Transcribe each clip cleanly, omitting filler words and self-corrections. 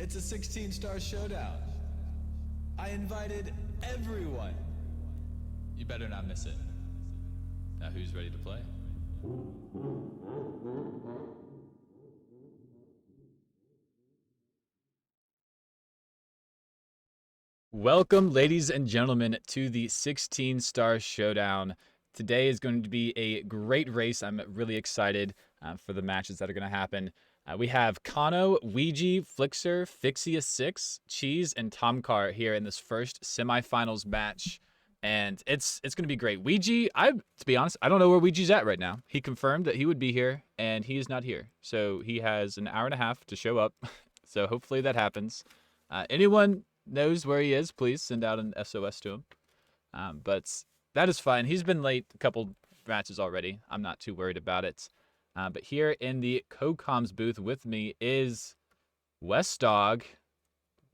It's a 16-star showdown. I invited everyone. You better not miss it. Now who's ready to play? Welcome, ladies and gentlemen, to the 16-star showdown. Today is going to be a great race. I'm really excited for the matches that are going to happen. We have Kano, Ouija, Flixer, Fixia6, Cheese, and Tomcar here in this first semifinals match. And it's going to be great. Ouija, to be honest, I don't know where Ouija's at right now. He confirmed that he would be here, and he is not here. So he has an hour and a half to show up. So hopefully that happens. Anyone knows where he is, please send out an SOS to him. But that is fine. He's been late a couple matches already. I'm not too worried about it. But here in the co-coms booth with me is West Dog,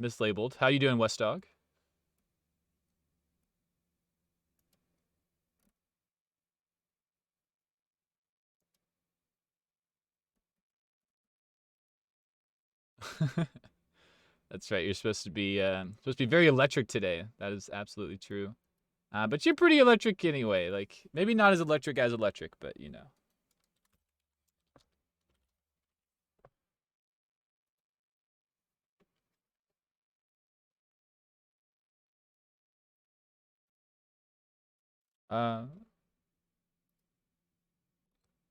mislabeled. How you doing, West Dog? That's right. You're supposed to be very electric today. That is absolutely true. But you're pretty electric anyway. Like maybe not as electric as electric, but you know. Uh,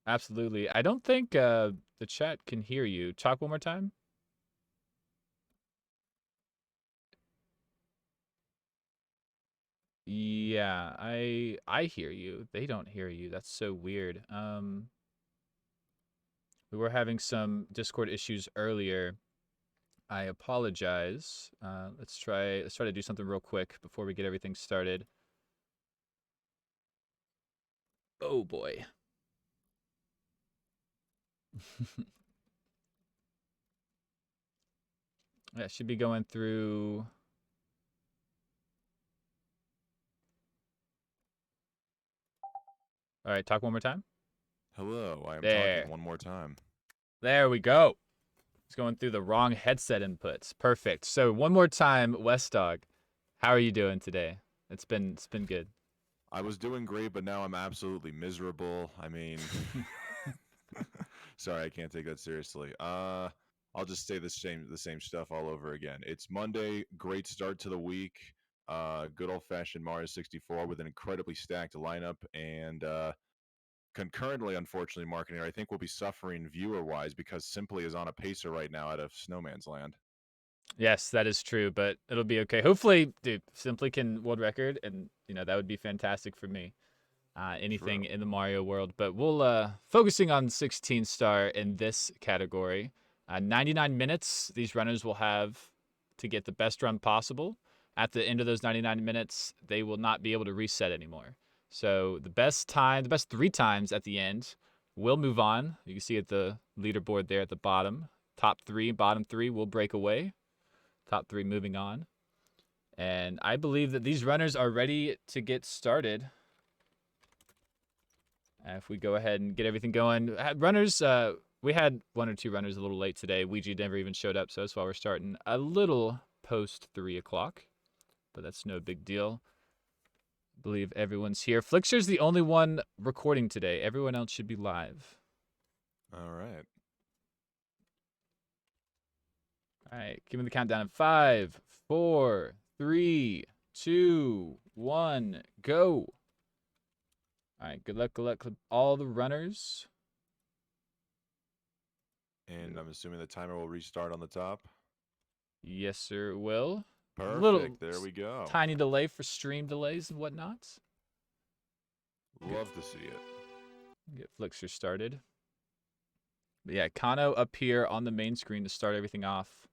Absolutely. I don't think the chat can hear you. Talk one more time. Yeah, I hear you. They don't hear you. That's so weird. We were having some Discord issues earlier. I apologize. Let's try to do something real quick before we get everything started. Oh boy. Yeah, should be going through. All right, talk one more time. Hello, I am There. talking one more time. There we go. It's going through the wrong headset inputs. Perfect. So one more time, West Dog. How are you doing today? It's been good. I was doing great, but now I'm absolutely miserable. I mean, sorry, I can't take that seriously. I'll just say the same stuff all over again. It's Monday, great start to the week. Good old fashioned Mario 64 with an incredibly stacked lineup, and concurrently, unfortunately, marketing. I think we'll be suffering viewer wise because Simply is on a pacer right now out of Snowman's Land. Yes, that is true, but it'll be okay. Hopefully, dude, Simply can world record, and you know that would be fantastic for me. Anything True. in the Mario world, but we'll focusing on 16 star in this category. 99 minutes these runners will have to get the best run possible. At the end of those 99 minutes, they will not be able to reset anymore. So the best time, the best 3 times at the end will move on. You can see at the leaderboard there at the bottom. Top 3, bottom 3 will break away. Top 3 moving on. And I believe that these runners are ready to get started. If we go ahead and get everything going. Runners, we had 1 or 2 runners a little late today. Ouija never even showed up, so that's why we're starting a little post 3 o'clock. But that's no big deal. I believe everyone's here. Flixer's the only one recording today. Everyone else should be live. All right. All right, give me the countdown in 5, 4, 3, 2, 1, go. All right, good luck, all the runners. And I'm assuming the timer will restart on the top. Yes, sir, it will. Perfect. There we go. Tiny delay for stream delays and whatnot. Love to see it. Get Flixer started. But yeah, Kano up here on the main screen to start everything off.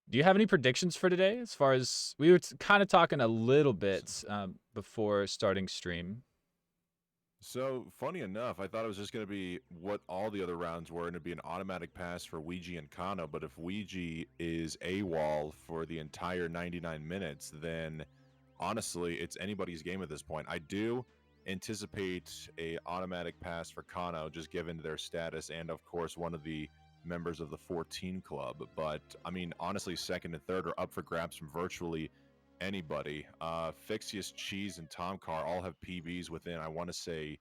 Do you have any predictions for today? As far as we were kind of talking a little bit before starting stream. So, funny enough, I thought it was just going to be what all the other rounds were, and it'd be an automatic pass for Ouija and Kano. But if Ouija is AWOL for the entire 99 minutes, then honestly, it's anybody's game at this point. I do anticipate a automatic pass for Kano, just given their status, and of course, one of the members of the 14 club. But I mean, honestly, second and third are up for grabs from virtually anybody. Fixius, Cheese, and Tom Carr all have PBs within, I want to say,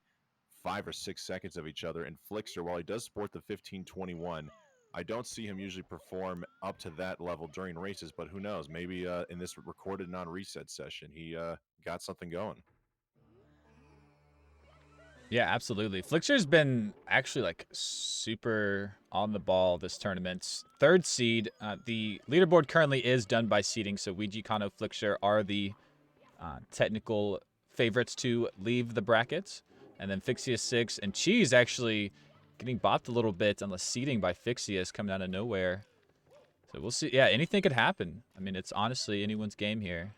5 or 6 seconds of each other. And Flixer, while he does sport the 1521, I don't see him usually perform up to that level during races, but who knows? Maybe in this recorded non-reset session, he got something going. Yeah, absolutely. Flixer's been actually like super on the ball this tournament. Third seed. The leaderboard currently is done by seeding, so Ouija, Kano, Flixer are the technical favorites to leave the brackets. And then Fixius 6 and Cheese actually getting bopped a little bit on the seeding by Fixius coming out of nowhere. So we'll see. Yeah, anything could happen. I mean, it's honestly anyone's game here.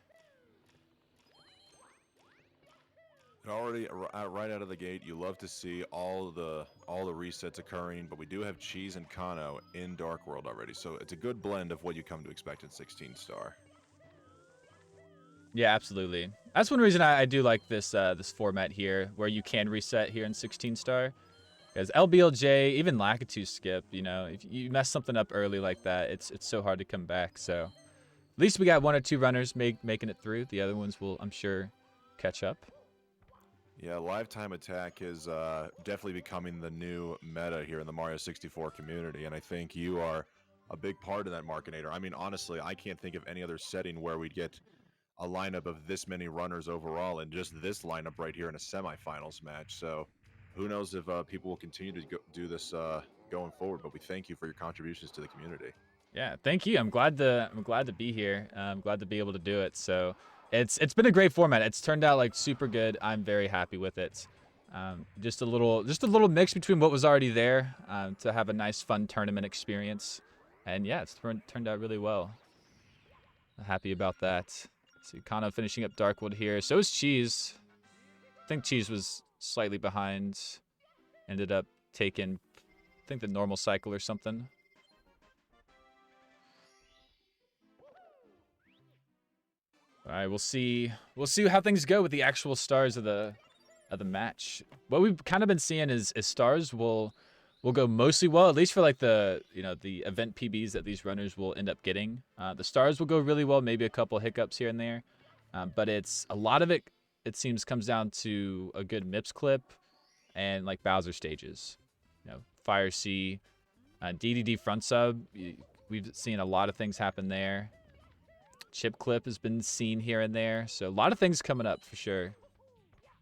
Already right out of the gate, you love to see all the resets occurring, but we do have Cheese and Kano in Dark World already, so it's a good blend of what you come to expect in 16 star. Yeah, absolutely. That's one reason I do like this this format here, where you can reset here in 16 star. Because LBLJ, even Lakitu skip, you know, if you mess something up early like that, it's so hard to come back. So at least we got 1 or 2 runners making it through. The other ones will, I'm sure, catch up. Yeah, lifetime attack is definitely becoming the new meta here in the Mario 64 community, and I think you are a big part of that, Markinator. I mean, honestly, I can't think of any other setting where we'd get a lineup of this many runners overall, and just this lineup right here in a semifinals match. So, who knows if people will continue to do this going forward? But we thank you for your contributions to the community. Yeah, thank you. I'm glad to be here. I'm glad to be able to do it. So it's been a great format. It's turned out like super good. I'm very happy with it. Just a little mix between what was already there to have a nice fun tournament experience, and yeah, it's turned out really well. Happy about that. See, Kano finishing up Darkwood here. So is Cheese. I think Cheese was slightly behind. Ended up taking, I think, the normal cycle or something. All right, we'll see how things go with the actual stars of the match. What we've kind of been seeing is stars will go mostly well, at least for like the the event PBs that these runners will end up getting. The stars will go really well, maybe a couple hiccups here and there, but it's a lot of it. It seems comes down to a good MIPS clip and like Bowser stages. You know, Fire C, DDD front sub. We've seen a lot of things happen there. Chip clip has been seen here and there. So a lot of things coming up for sure.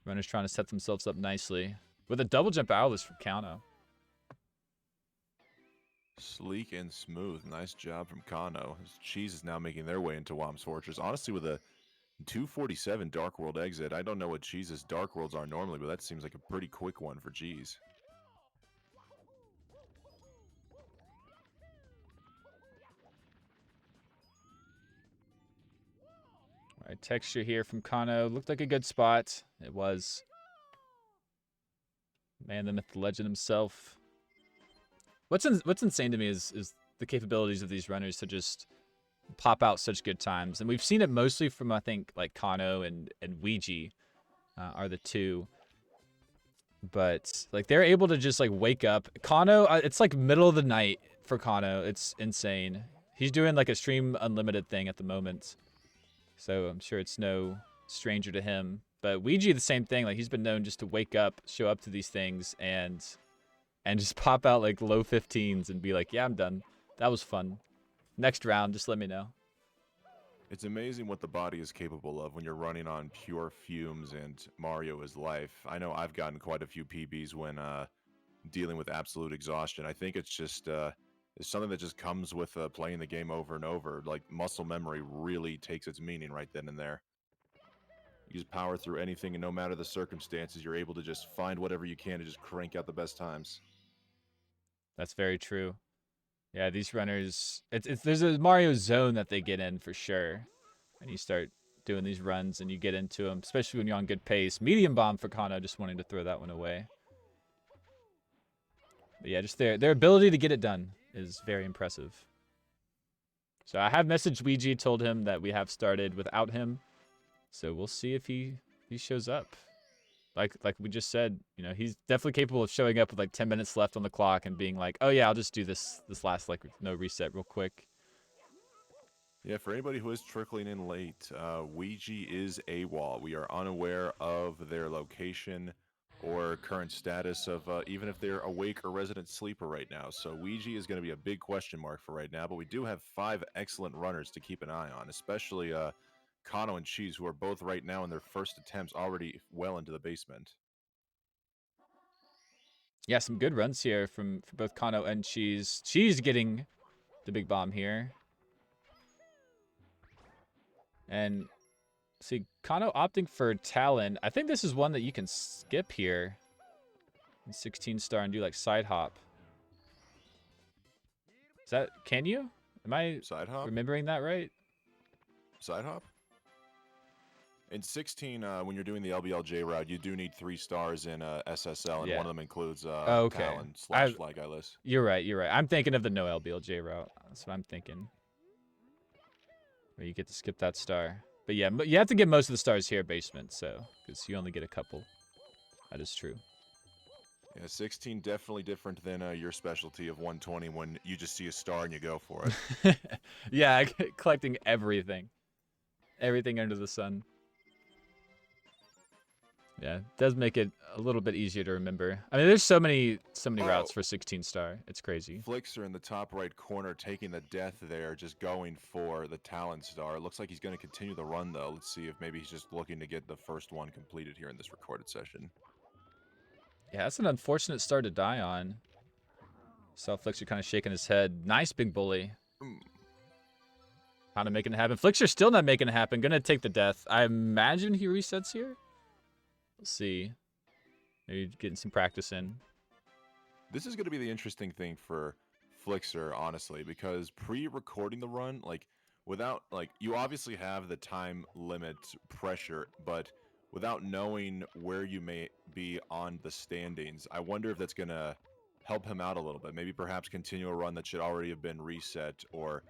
Runners trying to set themselves up nicely. With a double jump outlet from Kano. Sleek and smooth. Nice job from Kano. His Cheese is now making their way into Wom's Fortress. Honestly, with a 247 Dark World exit, I don't know what Cheese's Dark Worlds are normally, but that seems like a pretty quick one for Cheese. All right, texture here from Kano. Looked like a good spot. It was. Man, the myth, the legend himself. What's insane to me is the capabilities of these runners to just pop out such good times. And we've seen it mostly from, I think, like Kano and Ouija are the two. But like they're able to just like wake up. Kano, it's like middle of the night for Kano. It's insane. He's doing like a stream unlimited thing at the moment. So I'm sure it's no stranger to him. But Ouija, the same thing. Like he's been known just to wake up, show up to these things, and just pop out like low 15s and be like, yeah, I'm done. That was fun. Next round, just let me know. It's amazing what the body is capable of when you're running on pure fumes and Mario is life. I know I've gotten quite a few PBs when dealing with absolute exhaustion. I think it's just it's something that just comes with playing the game over and over. Like muscle memory really takes its meaning right then and there. You just power through anything, and no matter the circumstances, you're able to just find whatever you can to just crank out the best times. That's very true. Yeah, these runners, there's a Mario zone that they get in for sure. And you start doing these runs and you get into them, especially when you're on good pace. Medium bomb for Kano, just wanting to throw that one away. But yeah, just their ability to get it done is very impressive. So I have messaged Ouija, told him that we have started without him. So we'll see if he shows up. like we just said, you know, he's definitely capable of showing up with like 10 minutes left on the clock and being like, oh yeah, I'll just do this last like no reset real quick. Yeah, for anybody who is trickling in late, Ouija is AWOL. We are unaware of their location or current status of even if they're awake or resident sleeper right now. So Ouija is going to be a big question mark for right now, but we do have 5 excellent runners to keep an eye on, especially Kano and Cheese, who are both right now in their first attempts already well into the basement. Yeah, some good runs here from both Kano and Cheese. Cheese getting the big bomb here. And see, Kano opting for Talon. I think this is one that you can skip here in 16 star and do like side hop. Is that, can you? Am I Side hop? remembering that right? Side hop? In 16, when you're doing the LBLJ route, you do need 3 stars in SSL, and Yeah. one of them includes Oh, okay. Talon slash Fly Guyless. You're right. You're right. I'm thinking of the no LBLJ route. That's what I'm thinking. Where you get to skip that star. But yeah, you have to get most of the stars here, basement, so because you only get a couple. That is true. Yeah, 16 definitely different than your specialty of 120 when you just see a star and you go for it. Yeah, collecting everything. Everything under the sun. Yeah, it does make it a little bit easier to remember. I mean, there's so many routes for 16 star. It's crazy. Flixer in the top right corner taking the death there, just going for the talent star. Looks like he's going to continue the run, though. Let's see if maybe he's just looking to get the first one completed here in this recorded session. Yeah, that's an unfortunate star to die on. Saw Flixer kind of shaking his head. Nice big bully. Kind of making it happen. Flixer's still not making it happen. Gonna take the death. I imagine he resets here. Let's see. Maybe getting some practice in. This is going to be the interesting thing for Flixer, honestly, because pre-recording the run, like, without, like, you obviously have the time limit pressure, but without knowing where you may be on the standings, I wonder if that's going to help him out a little bit. Maybe perhaps continue a run that should already have been reset or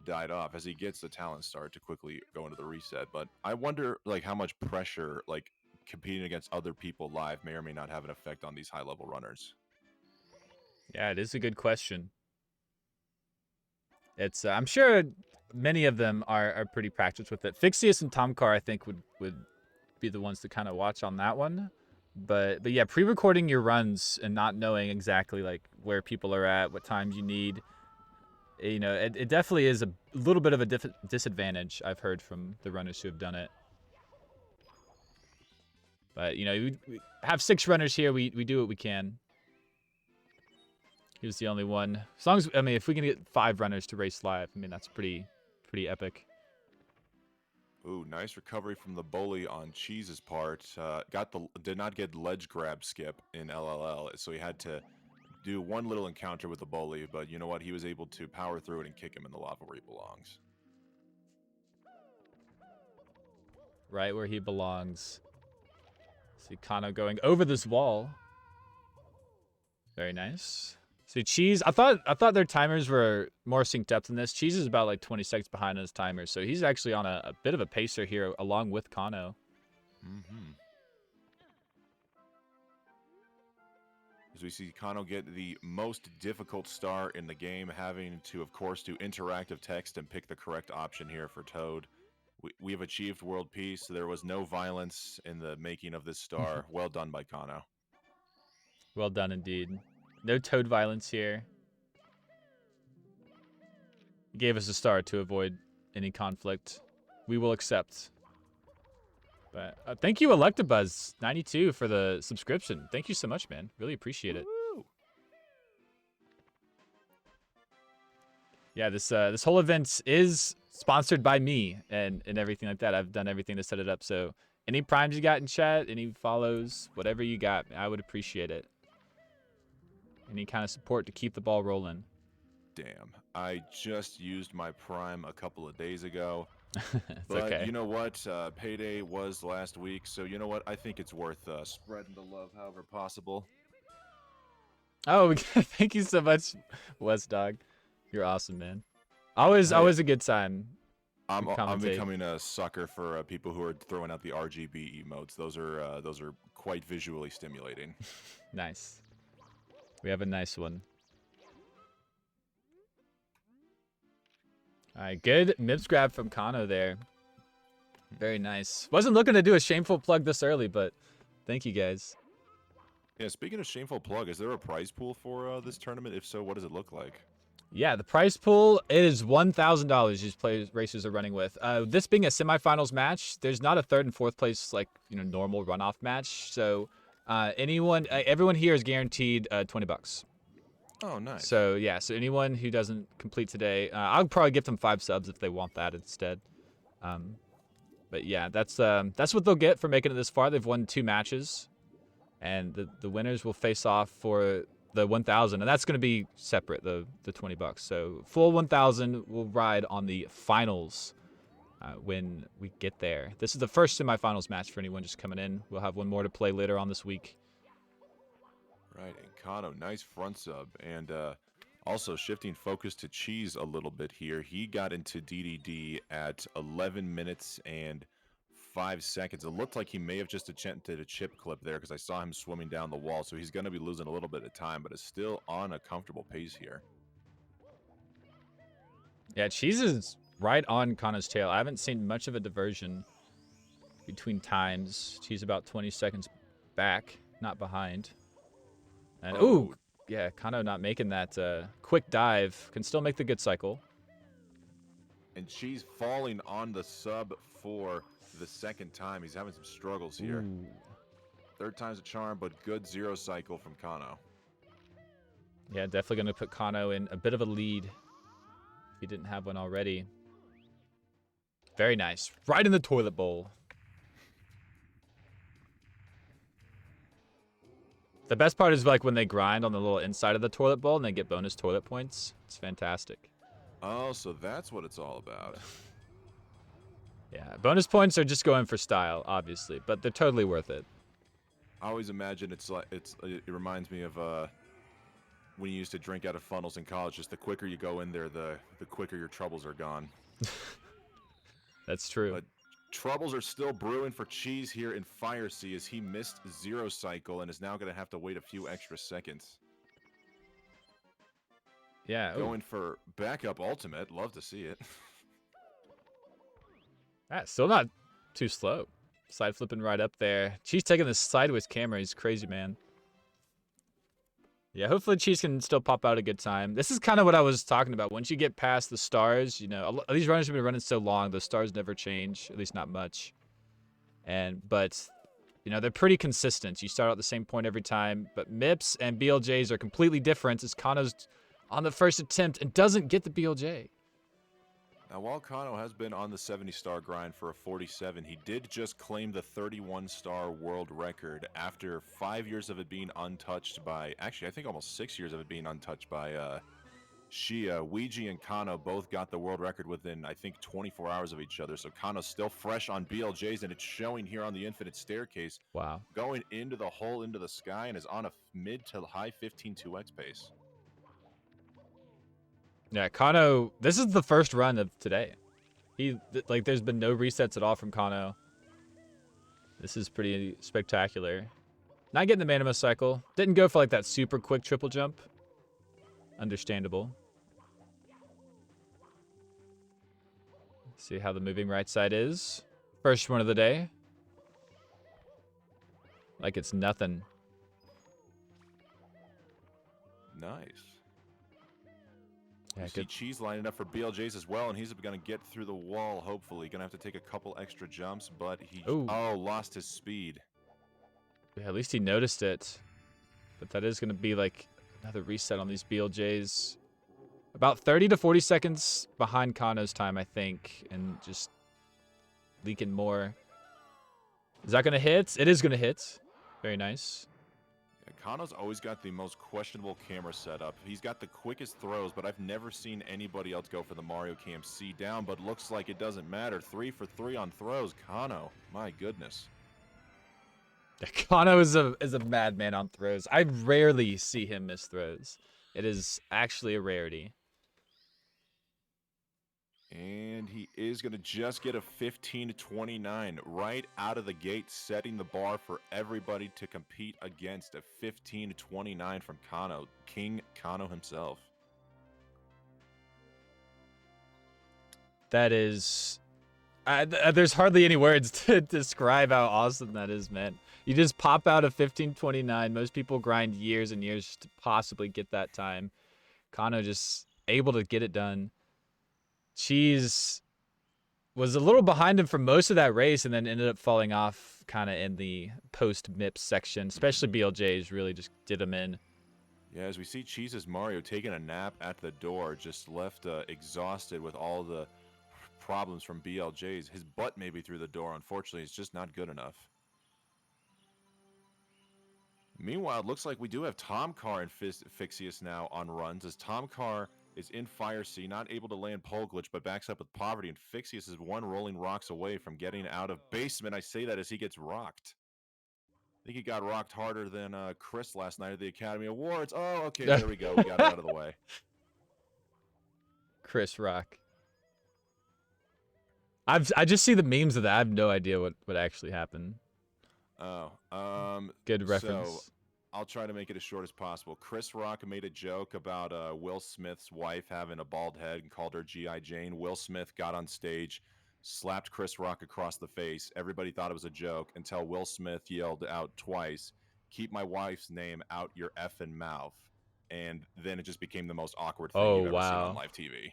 died off as he gets the talent start to quickly go into the reset. But I wonder, like, how much pressure, like, competing against other people live may or may not have an effect on these high-level runners. Yeah, it is a good question. It's I'm sure many of them are pretty practiced with it. Fixius and Tomcar, I think, would be the ones to kind of watch on that one. But yeah, pre-recording your runs and not knowing exactly like where people are at, what times you need, you know, it definitely is a little bit of a disadvantage I've heard from the runners who have done it. But you know, we have 6 runners here. We do what we can. He was the only one. As long as, I mean, if we can get 5 runners to race live, I mean, that's pretty epic. Ooh, nice recovery from the bully on Cheese's part. Did not get ledge grab skip in LLL, so he had to do one little encounter with the bully. But you know what? He was able to power through it and kick him in the lava where he belongs. Right where he belongs. See Kano going over this wall. Very nice. See Cheese, I thought their timers were more synced up than this. Cheese is about like 20 seconds behind on his timer, so he's actually on a bit of a pacer here along with Kano. As we see Kano get the most difficult star in the game, having to, of course, do interactive text and pick the correct option here for Toad. We have achieved world peace. There was no violence in the making of this star. Well done by Kano. Well done indeed. No Toad violence here. He gave us a star to avoid any conflict. We will accept. But thank you, Electabuzz92, for the subscription. Thank you so much, man. Really appreciate it. Woo! Yeah, this whole event is sponsored by me and everything like that. I've done everything to set it up. So any primes you got in chat, any follows, whatever you got, I would appreciate it. Any kind of support to keep the ball rolling. Damn, I just used my prime a couple of days ago. But okay. You know what? Payday was last week, so you know what? I think it's worth spreading the love however possible. Oh, thank you so much, West Dog. You're awesome, man. Always a good time. I'm becoming a sucker for people who are throwing out the RGB emotes. Those are quite visually stimulating. Nice. We have a nice one. All right, good Mips grab from Kano there. Very nice. Wasn't looking to do a shameful plug this early, but thank you guys. Yeah, speaking of shameful plug, is there a prize pool for this tournament? If so, what does it look like? Yeah, the prize pool is $1,000 these racers are running with. This being a semifinals match, there's not a third and fourth place like normal runoff match. So everyone here is guaranteed $20. Oh, nice. So yeah, so anyone who doesn't complete today, I'll probably give them 5 subs if they want that instead. But yeah, that's what they'll get for making it this far. They've won 2 matches, and the winners will face off for the 1,000, and that's going to be separate, the $20. So full 1,000 will ride on the finals when we get there. This is the first semifinals match for anyone just coming in. We'll have one more to play later on this week. Right, and Kano, nice front sub, and also shifting focus to Cheese a little bit here. He got into DDD at 11 minutes and 5 seconds. It looked like he may have just attempted a chip clip there because I saw him swimming down the wall, so he's going to be losing a little bit of time, but is still on a comfortable pace here. Yeah, Cheese is right on Kano's tail. I haven't seen much of a diversion between times. Cheese about 20 seconds back, not behind. And ooh, yeah, Kano not making that quick dive. Can still make the good cycle. And Cheese falling on the sub for the second time. He's having some struggles here. Ooh. Third time's a charm, but good 0 cycle from Kano. Yeah, definitely going to put Kano in a bit of a lead if he didn't have one already. Very nice. Right in the toilet bowl. The best part is like when they grind on the little inside of the toilet bowl and they get bonus toilet points. It's fantastic. Oh, so that's what it's all about. Yeah, bonus points are just going for style, obviously, but they're totally worth it. I always imagine it reminds me of when you used to drink out of funnels in college. Just the quicker you go in there, the quicker your troubles are gone. That's true. But troubles are still brewing for Cheese here in Fire Sea as he missed 0 cycle and is now going to have to wait a few extra seconds. Yeah. Going for backup ultimate. Love to see it. Still not too slow. Side flipping right up there. Cheese taking the sideways camera. He's crazy, man. Yeah, hopefully Cheese can still pop out a good time. This is kind of what I was talking about. Once you get past the stars, these runners have been running so long, the stars never change, at least not much. But they're pretty consistent. You start out the same point every time. But MIPS and BLJs are completely different as Kano's on the first attempt and doesn't get the BLJ. Now, while Kano has been on the 70-star grind for a 47, he did just claim the 31-star world record after 5 years of it being untouched by, actually, I think almost 6 years of it being untouched by Shia. Ouija and Kano both got the world record within, I think, 24 hours of each other. So Kano's still fresh on BLJs, and it's showing here on the Infinite Staircase. Wow. Going into the hole into the sky and is on a mid to high 15 2x pace. Yeah, Kano, this is the first run of today. There's been no resets at all from Kano. This is pretty spectacular. Not getting the Manima cycle. Didn't go for like that super quick triple jump. Understandable. See how the moving right side is. First one of the day. Like it's nothing. Nice. Yeah, you see Cheese lining up for BLJs as well, and he's going to get through the wall, hopefully. Going to have to take a couple extra jumps, but he lost his speed. Yeah, at least he noticed it. But that is going to be like another reset on these BLJs. About 30 to 40 seconds behind Kano's time, I think, and just leaking more. Is that going to hit? It is going to hit. Very nice. Kano's always got the most questionable camera setup. He's got the quickest throws, but I've never seen anybody else go for the Mario Cam C down, but looks like it doesn't matter. 3 for 3 on throws. Kano, my goodness. Yeah, Kano is a madman on throws. I rarely see him miss throws. It is actually a rarity. And he is going to just get a 15-29 right out of the gate, setting the bar for everybody to compete against. A 15-29 from Kano, King Kano himself. That is, there's hardly any words to describe how awesome that is, man. You just pop out a 15-29. Most people grind years and years to possibly get that time. Kano just able to get it done. Cheese was a little behind him for most of that race and then ended up falling off kind of in the post-MIPS section. Especially BLJ's really just did him in. Yeah, as we see Cheese's Mario taking a nap at the door, just left exhausted with all the problems from BLJ's. His butt may be through the door. Unfortunately, it's just not good enough. Meanwhile, it looks like we do have Tom Carr and Fixius now on runs, as Tom Carr is in Fire Sea, not able to land pole glitch, but backs up with Poverty, and Fixius is one rolling rocks away from getting out of basement. I say that as he gets rocked. I think he got rocked harder than Chris last night at the Academy Awards. Oh, okay, there we go. We got it out of the way. Chris Rock. I just see the memes of that. I have no idea what actually happened. Oh, good reference. So I'll try to make it as short as possible. Chris Rock made a joke about Will Smith's wife having a bald head and called her G.I. Jane. Will Smith got on stage, slapped Chris Rock across the face. Everybody thought it was a joke until Will Smith yelled out twice, "Keep my wife's name out your effing mouth." And then it just became the most awkward thing you've ever seen on live TV.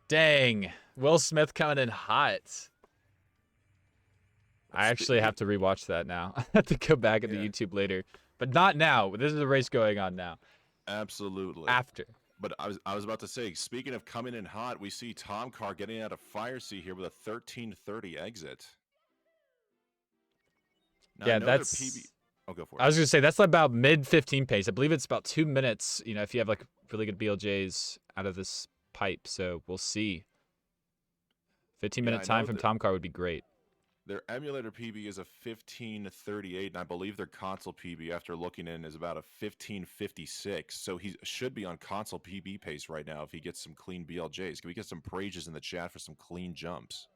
Dang. Will Smith coming in hot. I actually have to rewatch that now. I have to go back into YouTube later. But not now. This is a race going on now. Absolutely. After. But I was about to say, speaking of coming in hot, we see Tom Carr getting out of Fire Sea here with a 13:30 exit. Now, yeah, that's PB. Oh, go for it. I was gonna say that's about mid 15 pace. I believe it's about 2 minutes. You know, if you have like really good BLJs out of this pipe. So we'll see. 15-minute time from Tom Carr would be great. Their emulator PB is a 15:38, and I believe their console PB, after looking in, is about a 15:56. So he should be on console PB pace right now if he gets some clean BLJs. Can we get some praises in the chat for some clean jumps?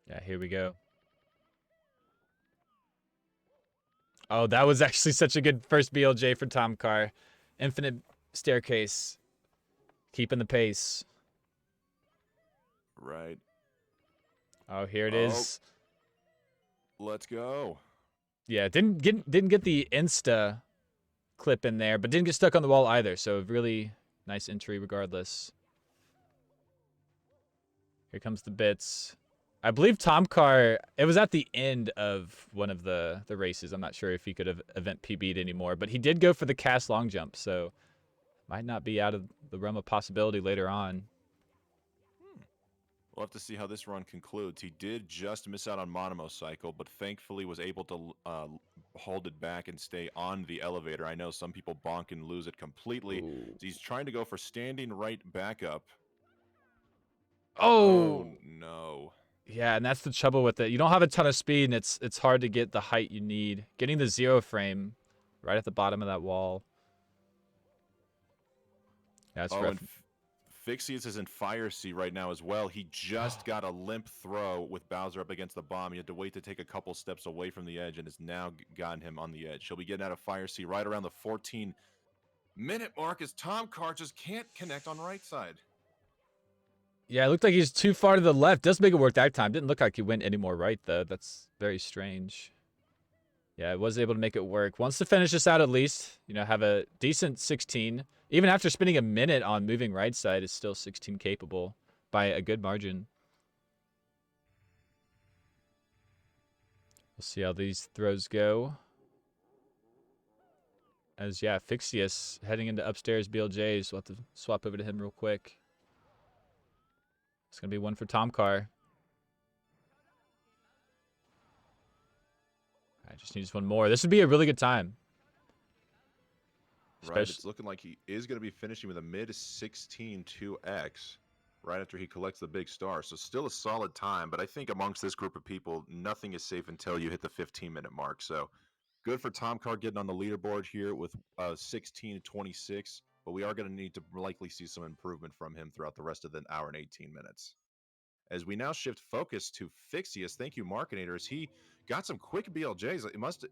Yeah, here we go. Oh, that was actually such a good first BLJ for Tom Carr. Infinite staircase. Keeping the pace. Right. Oh, here it is. Let's go. Yeah, didn't get the Insta clip in there, but didn't get stuck on the wall either. So really nice entry regardless. Here comes the bits. I believe Tom Carr, it was at the end of one of the races. I'm not sure if he could have event PB'd anymore, but he did go for the cast long jump, so might not be out of the realm of possibility later on. We'll have to see how this run concludes. He did just miss out on monocycle, but thankfully was able to hold it back and stay on the elevator. I know some people bonk and lose it completely. So he's trying to go for standing right back up. Oh no. Yeah, and that's the trouble with it. You don't have a ton of speed, and it's hard to get the height you need. Getting the 0 frame right at the bottom of that wall. That's rough. And Fixius is in Fire Sea right now as well. He just got a limp throw with Bowser up against the bomb. He had to wait to take a couple steps away from the edge and has now gotten him on the edge. He'll be getting out of Fire Sea right around the 14-minute mark as Tom Carr just can't connect on right side. Yeah, it looked like he's too far to the left. Does make it work that time. Didn't look like he went any more right, though. That's very strange. Yeah, I was able to make it work. Wants to finish this out at least. You know, have a decent 16. Even after spending a minute on moving right side, is still 16 capable by a good margin. We'll see how these throws go. As, yeah, Fixius heading into upstairs BLJs. We'll have to swap over to him real quick. It's going to be one for Tom Carr. I just need one more. This would be a really good time. Right, it's looking like he is going to be finishing with a mid-16 2x right after he collects the big star. So still a solid time, but I think amongst this group of people, nothing is safe until you hit the 15-minute mark. So good for Tom Carr getting on the leaderboard here with 16-26. but we are going to need to likely see some improvement from him throughout the rest of the hour and 18 minutes. As we now shift focus to Fixius, thank you, Markinators. He got some quick BLJs.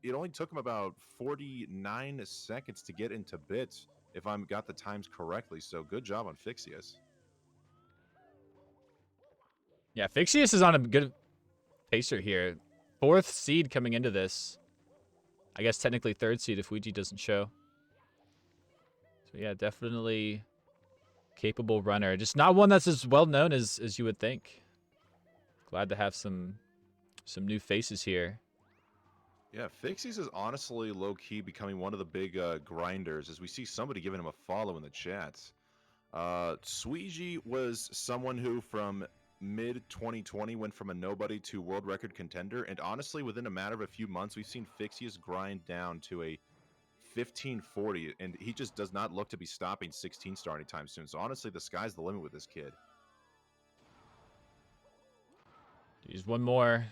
It only took him about 49 seconds to get into bits, if I got the times correctly. So good job on Fixius. Yeah, Fixius is on a good pacer here. 4th seed coming into this. I guess technically 3rd seed if Ouija doesn't show. So yeah, definitely capable runner. Just not one that's as well known as you would think. Glad to have some new faces here. Yeah, Fixies is honestly low key becoming one of the big grinders, as we see somebody giving him a follow in the chats. Sweegie was someone who, from mid 2020, went from a nobody to world record contender, and honestly, within a matter of a few months, we've seen Fixius grind down to a 1540, and he just does not look to be stopping 16 star anytime soon. So honestly, the sky's the limit with this kid. Use one more.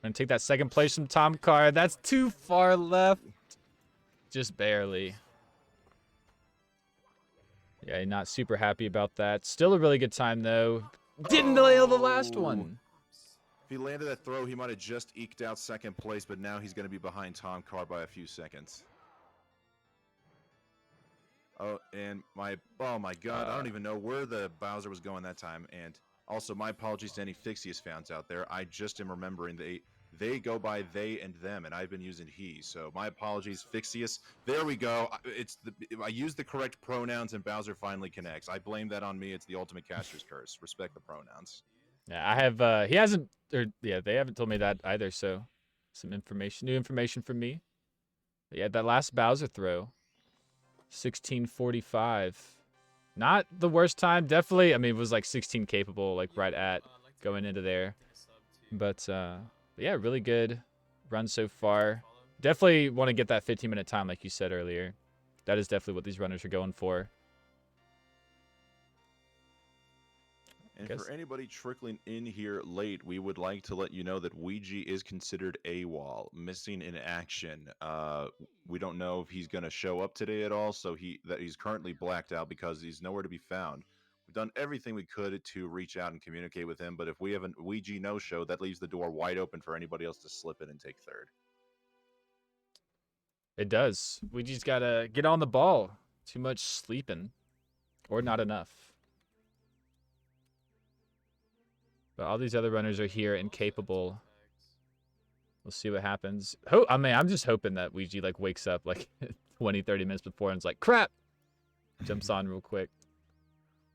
Gonna take that 2nd place from Tom Carr. That's too far left. Just barely. Yeah, not super happy about that. Still a really good time, though. Didn't nail the last one. If he landed that throw, he might have just eked out 2nd place, but now he's going to be behind Tom Carr by a few seconds. Oh, and oh my God, I don't even know where the Bowser was going that time. And also, my apologies to any Fixius fans out there. I just am remembering they go by they and them, and I've been using he. So my apologies, Fixius. There we go. I used the correct pronouns, and Bowser finally connects. I blame that on me. It's the ultimate caster's curse. Respect the pronouns. Yeah, I have. He hasn't. Or yeah, they haven't told me that either. So, some information, new information from me. But yeah, that last Bowser throw, 16:45. Not the worst time. Definitely. I mean, it was like 16 capable, like right at going into there. But yeah, really good run so far. Definitely want to get that 15-minute time, like you said earlier. That is definitely what these runners are going for. And for anybody trickling in here late, we would like to let you know that Ouija is considered AWOL, missing in action. We don't know if he's going to show up today at all, so he's currently blacked out because he's nowhere to be found. We've done everything we could to reach out and communicate with him, but if we have a Ouija no-show, that leaves the door wide open for anybody else to slip in and take 3rd. It does. We just got to get on the ball. Too much sleeping. Or not enough. But all these other runners are here and capable. We'll see what happens. I mean, I'm just hoping that Ouija like wakes up like 20, 30 minutes before and is like, crap! Jumps on real quick.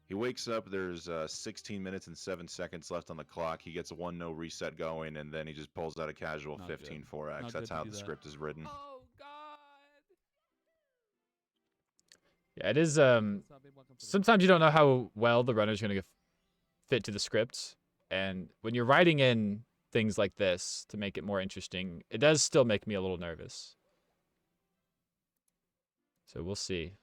He wakes up, there's 16 minutes and 7 seconds left on the clock. He gets a 1-0 reset going, and then he just pulls out a casual 15-4x. That's how the script is written. Oh, God! Yeah, it is, sometimes you don't know how well the runner's going to fit to the script. And when you're writing in things like this to make it more interesting, it does still make me a little nervous. So we'll see.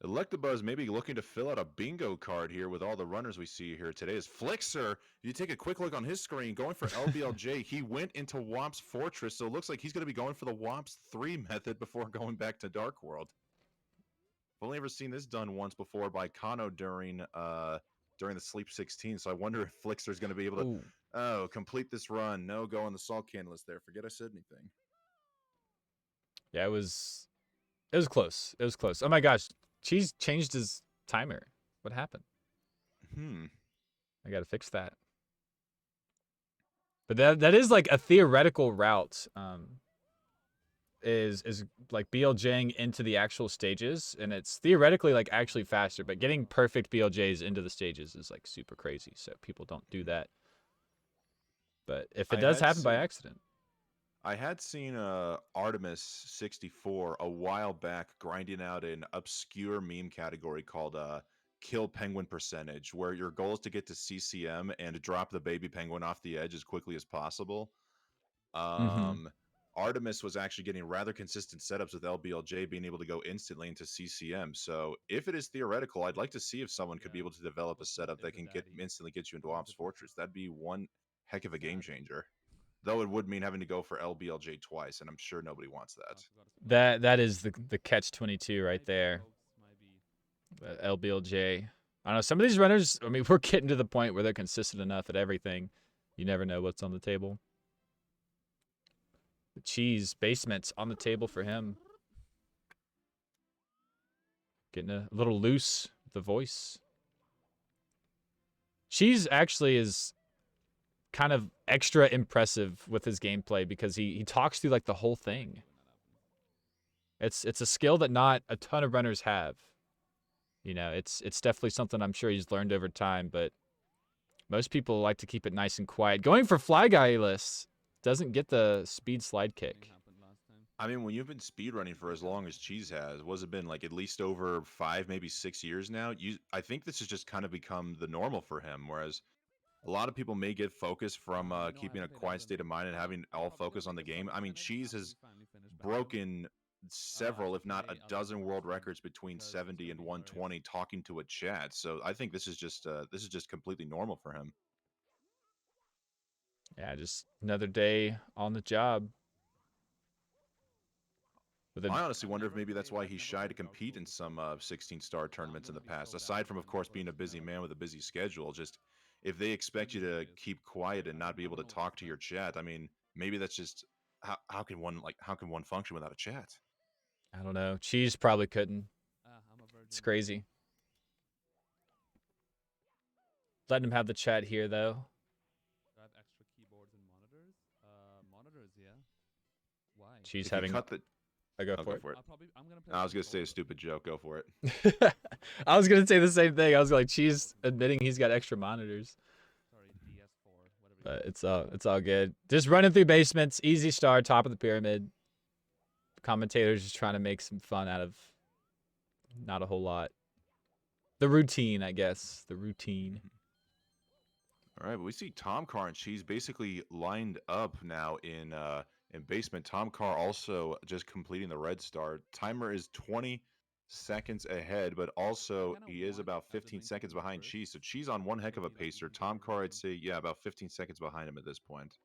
Electabuzz maybe looking to fill out a bingo card here with all the runners we see here today. Is Flixer, you take a quick look on his screen, going for LBLJ. He went into Womp's Fortress, so it looks like he's going to be going for the Womp's 3 method before going back to Dark World. I've only ever seen this done once before by Kano during the Sleep 16, so I wonder if Flixer's going to be able to complete this run. No, go on the salt canvas there. Forget I said anything. Yeah, it was close. It was close. Oh my gosh. Cheese changed his timer. What happened? I got to fix that. But that is like a theoretical route. Is like BLJing into the actual stages, and it's theoretically like actually faster, but getting perfect BLJs into the stages is like super crazy, so people don't do that. But if it does happen by accident. I had seen Artemis 64 a while back grinding out an obscure meme category called kill penguin percentage, where your goal is to get to CCM and drop the baby penguin off the edge as quickly as possible. Artemis was actually getting rather consistent setups with LBLJ being able to go instantly into CCM. So if it is theoretical, I'd like to see if someone could be able to develop a setup that can instantly get you into Ops Fortress. That'd be one heck of a game changer. Though it would mean having to go for LBLJ twice, and I'm sure nobody wants that. That is the catch-22 right there. LBLJ. I don't know. Some of these runners, I mean, we're getting to the point where they're consistent enough at everything. You never know what's on the table. The cheese basement's on the table for him. Getting a little loose with the voice. Cheese actually is kind of extra impressive with his gameplay because he talks through like the whole thing. It's a skill that not a ton of runners have. You know, it's definitely something I'm sure he's learned over time, but most people like to keep it nice and quiet. Going for fly guy lists doesn't get the speed slide kick. I mean, when you've been speedrunning for as long as Cheese has, was it been like at least over 5, maybe 6 years now? I think this has just kind of become the normal for him. Whereas a lot of people may get focus from keeping a quiet state of mind and having all focus on the game. I mean, Cheese has broken several, if not a dozen, world records between 70 and 120 talking to a chat. So I think this is just completely normal for him. Yeah, just another day on the job with a I honestly wonder if maybe that's why he's shy to compete in some 16-star tournaments in the past. Aside from, of course, being a busy man with a busy schedule, just if they expect you to keep quiet and not be able to talk to your chat, I mean, maybe that's just how can one function without a chat? I don't know. Cheese probably couldn't. It's crazy. Letting him have the chat here though. Cheese If you having cut the, I go I'll for go it. for it. I was gonna say a stupid joke. Go for it. I was gonna say the same thing. I was like, Cheese admitting he's got extra monitors. But it's all good. Just running through basements, easy star, top of the pyramid. Commentators just trying to make some fun out of not a whole lot. The routine, I guess. The routine. All right, but we see Tom Carr and Cheese basically lined up now in basement. Tom Carr also just completing the red star. Timer is 20 seconds ahead, but also he is about 15 seconds behind Cheese. So Cheese on one heck of a pacer. Tom Carr, I'd say, yeah, about 15 seconds behind him at this point.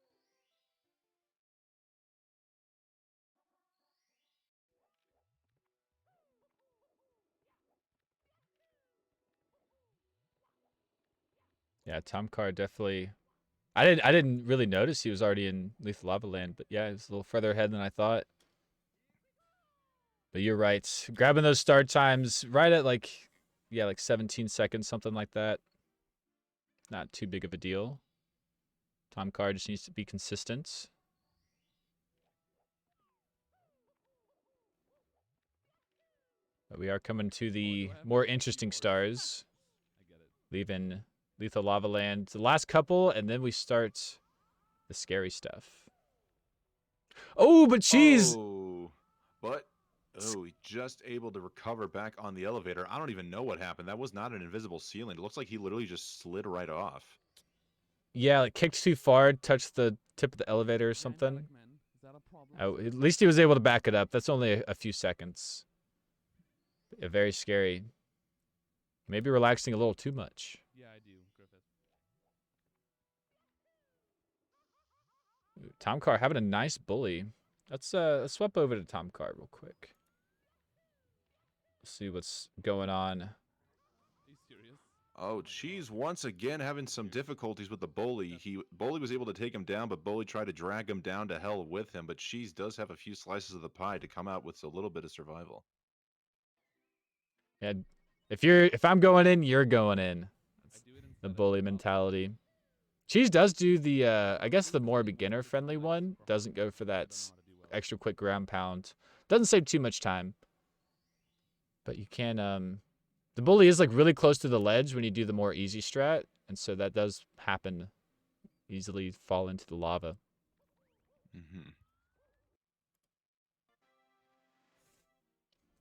Yeah, Tom Carr definitely. I didn't really notice he was already in Lethal Lava Land, but yeah, he's a little further ahead than I thought. But you're right. Grabbing those start times right at like, yeah, like 17 seconds, something like that. Not too big of a deal. Tom Carr just needs to be consistent. But we are coming to the more interesting stars. Leaving Lethal Lava Land, the last couple, and then we start the scary stuff. Oh, but Cheese! Oh, but he just able to recover back on the elevator. I don't even know what happened. That was not an invisible ceiling. It looks like he literally just slid right off. Yeah, like kicked too far, touched the tip of the elevator or something. Oh, at least he was able to back it up. That's only a few seconds. Very scary. Maybe relaxing a little too much. Tom Carr having a nice bully. Let's swap over to Tom Carr real quick. See what's going on. Oh, Cheese once again having some difficulties with the bully. Bully was able to take him down, but Bully tried to drag him down to hell with him. But Cheese does have a few slices of the pie to come out with a little bit of survival. Yeah, if I'm going in, you're going in. That's the bully mentality. Cheese does do the I guess the more beginner friendly one. Doesn't go for that extra quick ground pound. Doesn't save too much time. But you can the bully is like really close to the ledge when you do the more easy strat, and so that does happen. Easily fall into the lava. Mm-hmm.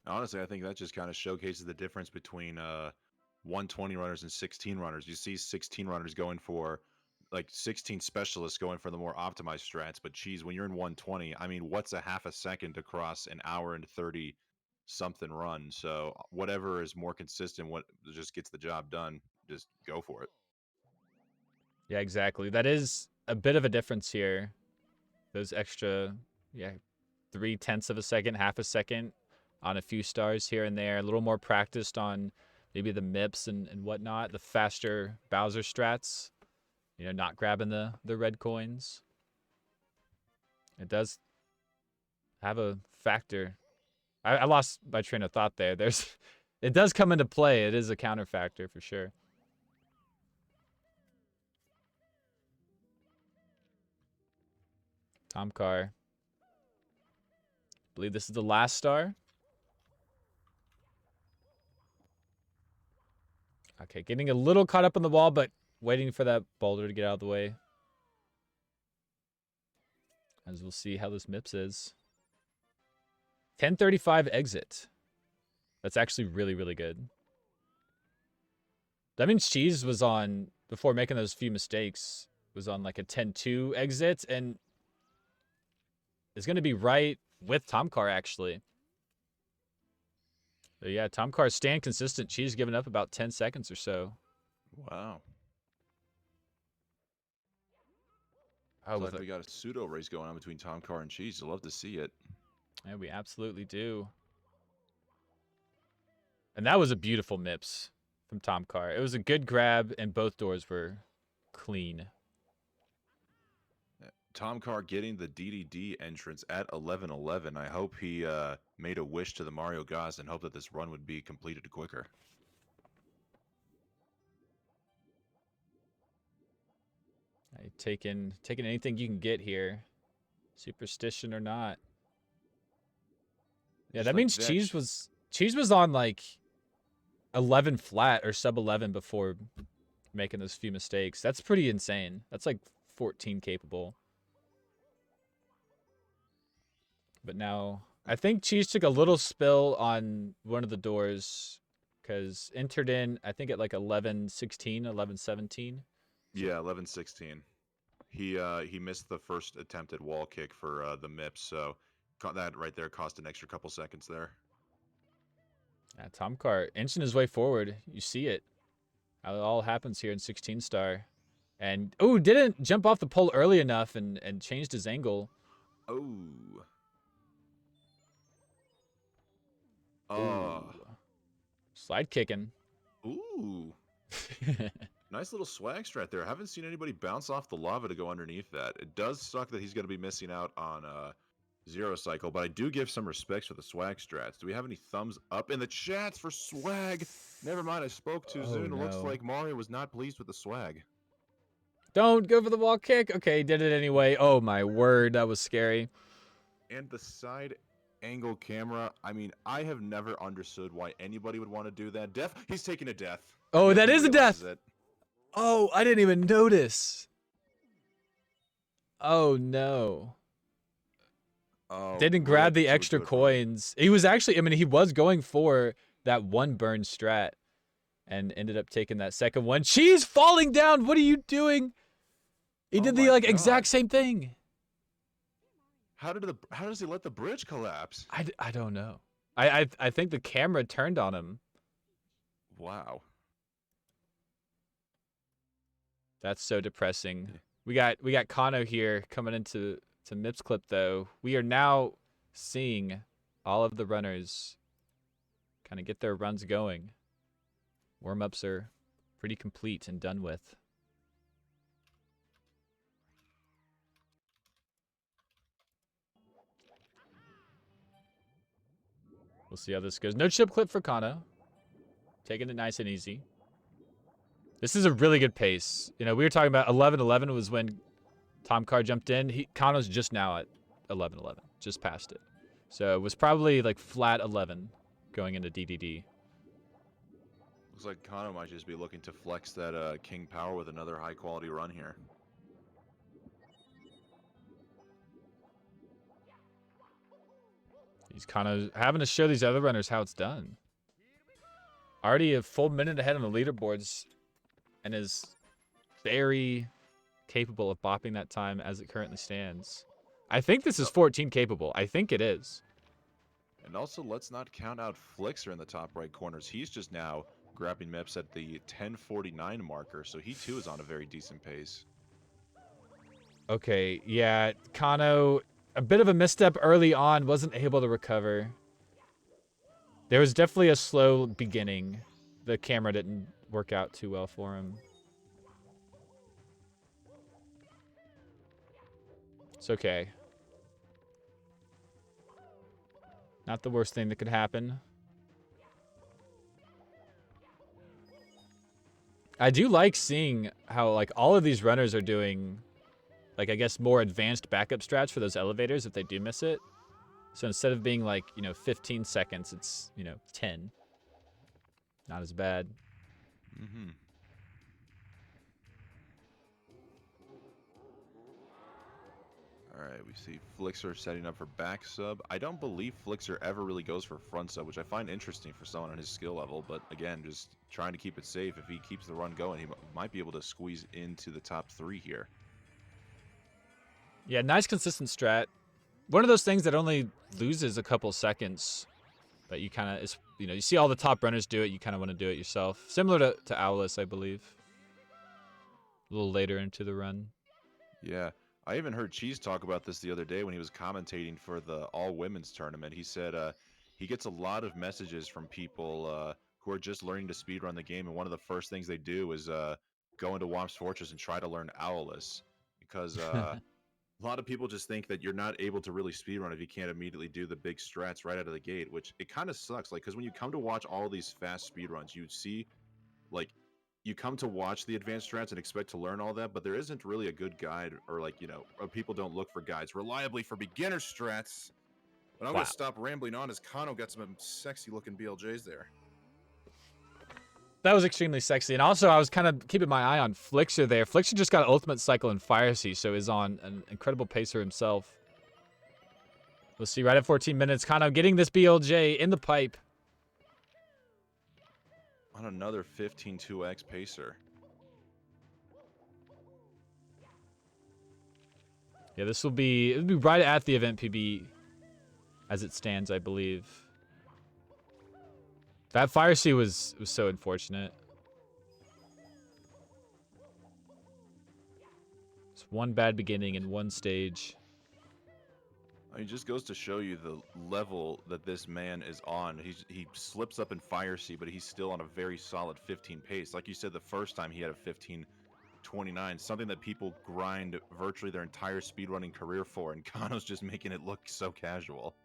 Honestly, I think that just kind of showcases the difference between 120 runners and 16 runners. You see 16 runners going for like 16 specialists going for the more optimized strats, but geez, when you're in 120, I mean, what's a half a second to cross an hour and 30 something run? So whatever is more consistent, what just gets the job done, just go for it. Yeah, exactly. That is a bit of a difference here. Those extra, yeah, 3/10 of a second, half a second on a few stars here and there. A little more practiced on maybe the MIPS and whatnot, the faster Bowser strats, not grabbing the red coins. It does have a factor. I lost my train of thought there. It does come into play. It is a counter factor for sure. Tom Carr. I believe this is the last star. Okay, getting a little caught up on the wall, but waiting for that boulder to get out of the way. As we'll see how this MIPS is. 10:35 exit. That's actually really, really good. That means Cheese was on, before making those few mistakes, was on like a 10-2 exit, and is going to be right with Tom Carr, actually. But yeah, Tom Carr staying consistent. Cheese giving up about 10 seconds or so. Wow. Oh, Looks like we got a pseudo race going on between Tom Carr and Cheese. I'd love to see it. Yeah, we absolutely do. And that was a beautiful MIPS from Tom Carr. It was a good grab, and both doors were clean. Tom Carr getting the DDD entrance at 11:11. I hope he made a wish to the Mario gods and hope that this run would be completed quicker. Taking anything you can get here, superstition or not. Yeah, Just that like means that. Cheese was on like 11 flat or sub 11 before making those few mistakes. That's pretty insane. That's like 14 capable. But now I think Cheese took a little spill on one of the doors because entered in, I think, at like 11:16, 11:17. Yeah, 11:16. He missed the first attempted wall kick for the MIPS, so that right there cost an extra couple seconds there. Yeah, Tom Carr inching his way forward. You see it. How it all happens here in 16 star. And, oh, didn't jump off the pole early enough and changed his angle. Oh. Ooh. Slide kicking. Ooh. Nice little swag strat there. Haven't seen anybody bounce off the lava to go underneath that. It does suck that he's going to be missing out on Zero Cycle, but I do give some respects for the swag strats. Do we have any thumbs up in the chats for swag? Never mind, I spoke too soon. No. It looks like Mario was not pleased with the swag. Don't go for the wall kick. Okay, did it anyway. Oh, my word. That was scary. And the side angle camera, I mean, I have never understood why anybody would want to do that. Death, he's taking a death. Oh, Yes, that he is a realizes death. it. Oh, I didn't even notice. Oh, no. Oh, Didn't grab rip the to a extra good run. coins. He was actually, I mean, he was going for that one burn strat and ended up taking that second one. Cheese falling down. What are you doing? He did the my exact God. same thing. How does he let the bridge collapse? I don't know. I think the camera turned on him. Wow. That's so depressing. We got Kano here coming into MIPS clip though. We are now seeing all of the runners kind of get their runs going. Warm-ups are pretty complete and done with. We'll see how this goes. No chip clip for Kano. Taking it nice and easy. This is a really good pace. We were talking about 11:11 was when Tom Carr jumped in. Kano's just now at 11:11, just past it. So it was probably like flat 11 going into DDD. Looks like Kano might just be looking to flex that King Power with another high-quality run here. He's kind of having to show these other runners how it's done. Already a full minute ahead on the leaderboards and is very capable of bopping that time as it currently stands. I think this is 14 capable. I think it is. And also, let's not count out Flixer in the top right corners. He's just now grabbing MIPS at the 10:49 marker, so he too is on a very decent pace. Okay, yeah, Kano, a bit of a misstep early on, wasn't able to recover. There was definitely a slow beginning. the camera didn't work out too well for him. It's okay. Not the worst thing that could happen. I do like seeing how, like, all of these runners are doing, like, I guess more advanced backup strats for those elevators if they do miss it. So instead of being like, 15 seconds, it's, 10. Not as bad. Mm-hmm. All right, we see Flixer setting up for back sub. I don't believe Flixer ever really goes for front sub, which I find interesting for someone on his skill level. But again, just trying to keep it safe. If he keeps the run going, he might be able to squeeze into the top 3 here. Yeah, nice consistent strat. One of those things that only loses a couple seconds, but you kind of, you see all the top runners do it, you kind of want to do it yourself. Similar to Owlus, I believe. A little later into the run. Yeah. I even heard Cheese talk about this the other day when he was commentating for the all-women's tournament. He said he gets a lot of messages from people who are just learning to speedrun the game, and one of the first things they do is go into Womp's Fortress and try to learn Owlus, because a lot of people just think that you're not able to really speedrun if you can't immediately do the big strats right out of the gate, which it kind of sucks. Like, because when you come to watch all these fast speedruns, you see, like, you come to watch the advanced strats and expect to learn all that, but there isn't really a good guide, or like, people don't look for guides reliably for beginner strats. But I'm Wow. going to stop rambling on as Kano got some sexy looking BLJs there. That was extremely sexy. And also, I was kind of keeping my eye on Flixer there. Flixer just got Ultimate Cycle and Fire Sea, so is on an incredible pacer himself. We'll see right at 14 minutes. Kano getting this BLJ in the pipe. On another 15-2x pacer. Yeah, it'll be right at the event PB as it stands, I believe. That Fire Sea was so unfortunate. It's one bad beginning and one stage. I mean, it just goes to show you the level that this man is on. He slips up in Fire Sea, but he's still on a very solid 15 pace. Like you said, the first time he had a 15:29, something that people grind virtually their entire speedrunning career for, and Kano's just making it look so casual.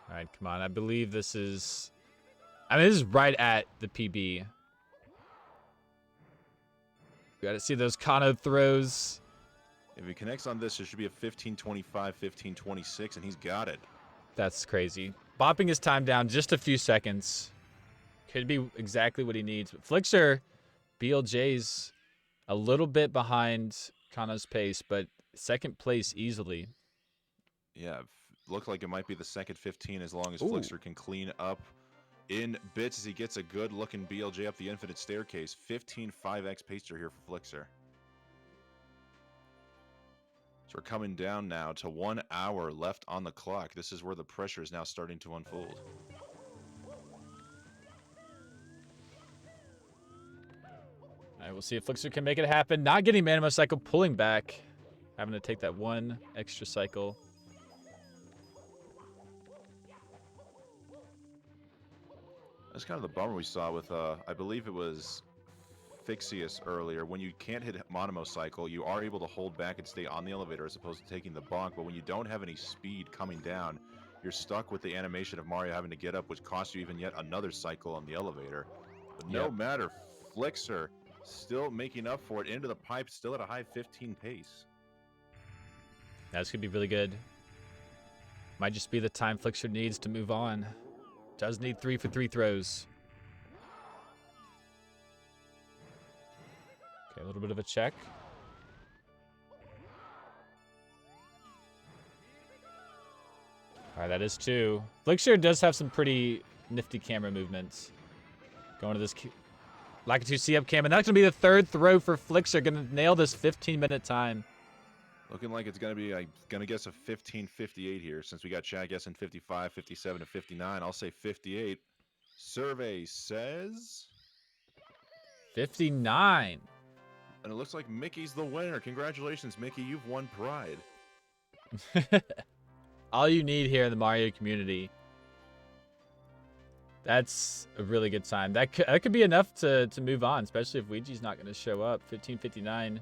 All right, come on. I believe this is... this is right at the PB. You gotta see those Kano throws. If he connects on this, it should be a 15:25, 15:26, and he's got it. That's crazy. Bopping his time down just a few seconds. Could be exactly what he needs. But Flixer, BLJ's a little bit behind Kano's pace, but second place easily. Yeah, looked like it might be the second 15 as long as Ooh. Flixer can clean up in bits as he gets a good looking BLJ up the infinite staircase. 15.5x pacer here for Flixer. So we're coming down now to 1 hour left on the clock. This is where the pressure is now starting to unfold. All right, we'll see if Flixer can make it happen. Not getting Manimo Cycle, pulling back. Having to take that one extra cycle. That's kind of the bummer we saw with, I believe it was Fixius earlier. When you can't hit Monimo Cycle, you are able to hold back and stay on the elevator as opposed to taking the bonk. But when you don't have any speed coming down, you're stuck with the animation of Mario having to get up, which costs you even yet another cycle on the elevator. But no matter, Flixer still making up for it into the pipe, still at a high 15 pace. That's going to be really good. Might just be the time Flixer needs to move on. Does need 3 for 3 throws. Okay, a little bit of a check. All right, that is 2. Flixer does have some pretty nifty camera movements. Going to this Lakitu C-up cam, and that's going to be the third throw for Flixer. Going to nail this 15-minute time. Looking like it's going to be, I'm going to guess a 15:58 here, since we got Chad guessing 55, 57, and 59. I'll say 58. Survey says 59. And it looks like Mickey's the winner. Congratulations, Mickey. You've won Pride. All you need here in the Mario community. That's a really good sign. That could be enough to move on, especially if Ouija's not going to show up. 1559.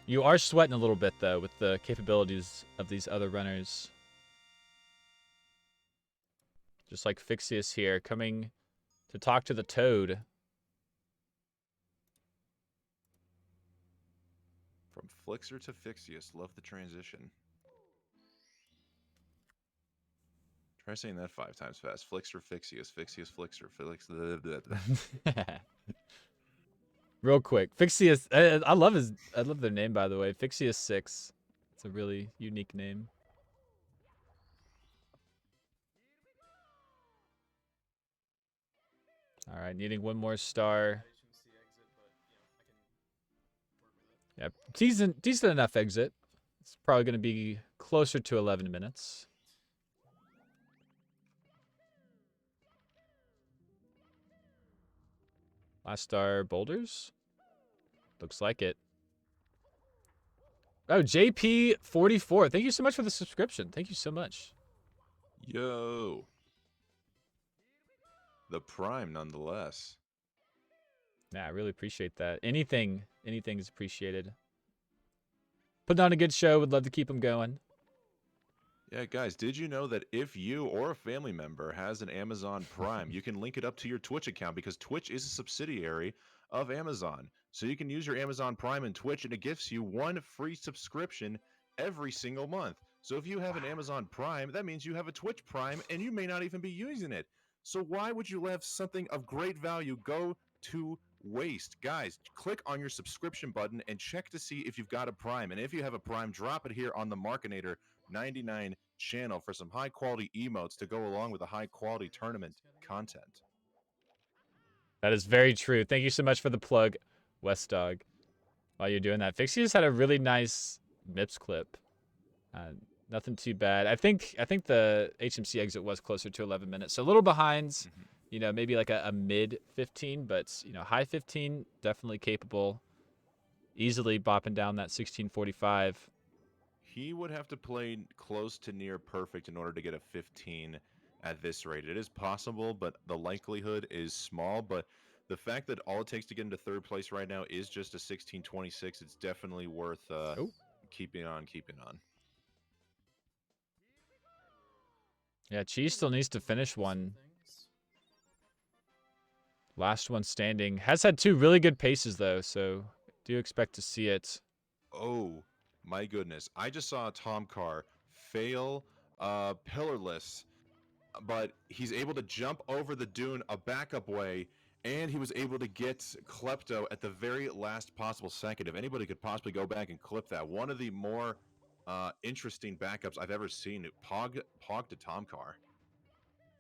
You are sweating a little bit, though, with the capabilities of these other runners. Just like Fixius here, coming to talk to the Toad. From Flixer to Fixius. Love the transition. Try saying that 5 times fast. Flixer, Fixius, Fixius, Flixer, Felix. Real quick, Fixius. I love their name, by the way. Fixius 6. It's a really unique name. All right, needing one more star. Yeah, decent enough exit. It's probably going to be closer to 11 minutes. Last star boulders? Looks like it. Oh, JP44. Thank you so much for the subscription. Thank you so much. Yo. The Prime, nonetheless. Yeah, I really appreciate that. Anything is appreciated. Putting on a good show. Would love to keep them going. Yeah, guys, did you know that if you or a family member has an Amazon Prime, you can link it up to your Twitch account because Twitch is a subsidiary of Amazon. So you can use your Amazon Prime and Twitch, and it gives you 1 free subscription every single month. So if you have an Amazon Prime, that means you have a Twitch Prime, and you may not even be using it. So why would you let something of great value go to waste? Guys, click on your subscription button and check to see if you've got a Prime. And if you have a Prime, drop it here on the Markinator 99 channel for some high quality emotes to go along with the high quality tournament content. That is very true. Thank you so much for the plug, West Dog. While you're doing that, Fixie just had a really nice MIPS clip. Nothing too bad. I think the HMC exit was closer to 11 minutes, so a little behind. Mm-hmm. You know, maybe like a mid 15, but high 15, definitely capable. Easily bopping down that 1645. He would have to play close to near perfect in order to get a 15 at this rate. It is possible, but the likelihood is small. But the fact that all it takes to get into third place right now is just a 1626, it's definitely worth keeping on. Yeah, Cheese still needs to finish one. Last one standing. Has had 2 really good paces, though, so do expect to see it. Oh, my goodness. I just saw Tom Carr fail pillarless, but he's able to jump over the dune a backup way, and he was able to get Klepto at the very last possible second. If anybody could possibly go back and clip that, one of the more interesting backups I've ever seen. Pog to Tom Carr.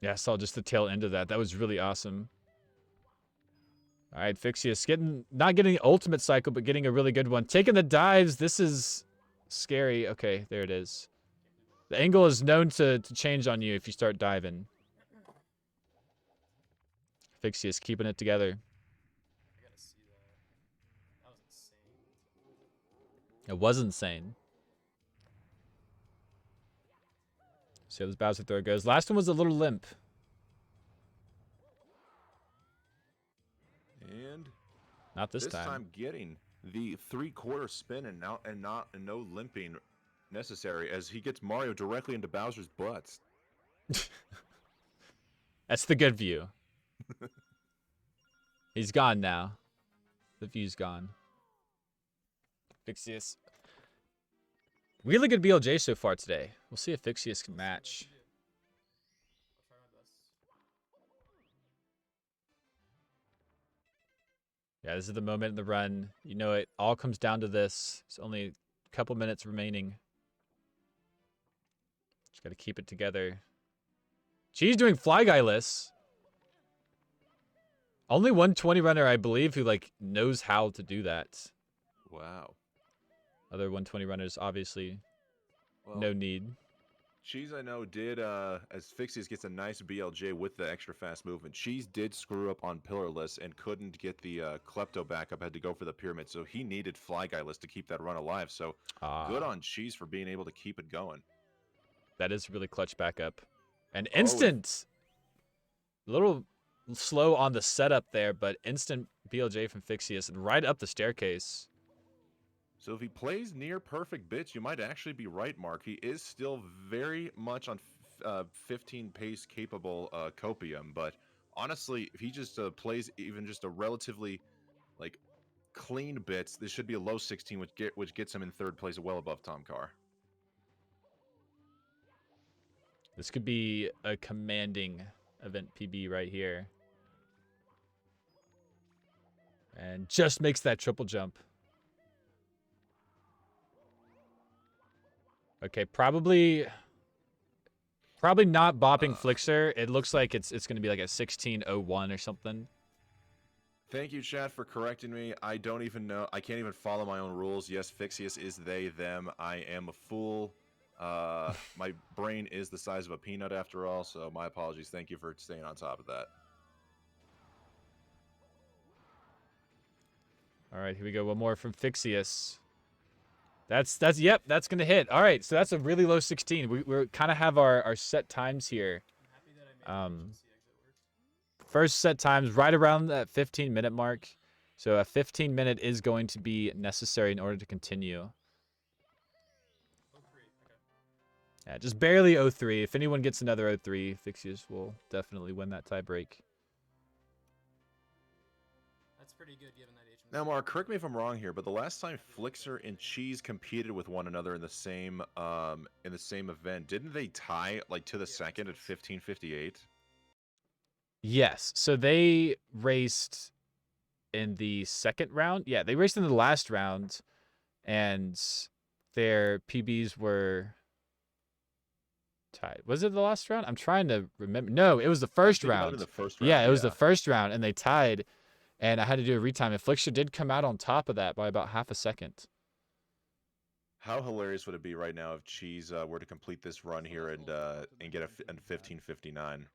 Yeah, I saw just the tail end of that. That was really awesome. All right, Fixius not getting the ultimate cycle, but getting a really good one. Taking the dives. This is scary. Okay, there it is. The angle is known to change on you if you start diving. Fixius keeping it together. I gotta see that. That was insane. It was insane. See how this Bowser throw goes. Last one was a little limp. And Not this time. time. This time getting the 3/4 spin and no limping necessary as he gets Mario directly into Bowser's butts. That's the good view. He's gone now. The view's gone. Fixius. Really good BLJ so far today. We'll see if Fixius can match. I'll try my best. Yeah, this is the moment in the run. You know it all comes down to this. It's only a couple minutes remaining. Just got to keep it together. Cheese doing Fly Guy-less. Only 120 runner, I believe, who knows how to do that. Wow. Other 120 runners, obviously, Well, no need. Cheese, I know, did, as Fixius gets a nice BLJ with the extra fast movement, Cheese did screw up on pillarless and couldn't get the Klepto backup, had to go for the pyramid, so he needed Fly Guyless to keep that run alive, so good Ah, on Cheese for being able to keep it going. that is really clutch backup. And Oh, instant! A little slow on the setup there, but instant BLJ from Fixius and right up the staircase. So if he plays near perfect bits, you might actually be right, Mark. He is still very much on 15 pace capable Copium, but honestly, if he just plays even just a relatively like clean bits, this should be a low 16, which gets him in third place, well above Tom Carr. This could be a commanding event PB right here. And just makes that triple jump. Okay, probably not bopping Flixer. It looks like it's going to be like a 16:01 or something. Thank you, chat, for correcting me. I don't even know. I can't even follow my own rules. Yes, Fixius is they, them. I am a fool. My brain is the size of a peanut after all, so my apologies. Thank you for staying on top of that. All right, here we go. One more from Fixius. Yep, that's going to hit. All right, so that's a really low 16. We kind of have our set times here. I'm happy that I made the agency exit work. First set times right around that 15-minute mark. So a 15-minute is going to be necessary in order to continue. Oh, 3. Okay. Yeah, just barely 03. If anyone gets another 03, Fixius will definitely win that tie break. That's pretty good given that agency. Now, Mark, correct me if I'm wrong here, but the last time Flixer and Cheese competed with one another in the same event, didn't they tie like to the second at 15:58? Yes, so they raced in the second round. Yeah, they raced in the last round, and their PBs were tied. Was it the last round? I'm trying to remember. No, it was the first I think it might have round. been the first round. Yeah, it was the first round, and they tied, and I had to do a retime. And Flixer did come out on top of that by about half a second. How hilarious would it be right now if Cheese were to complete this run here and get a 15:59?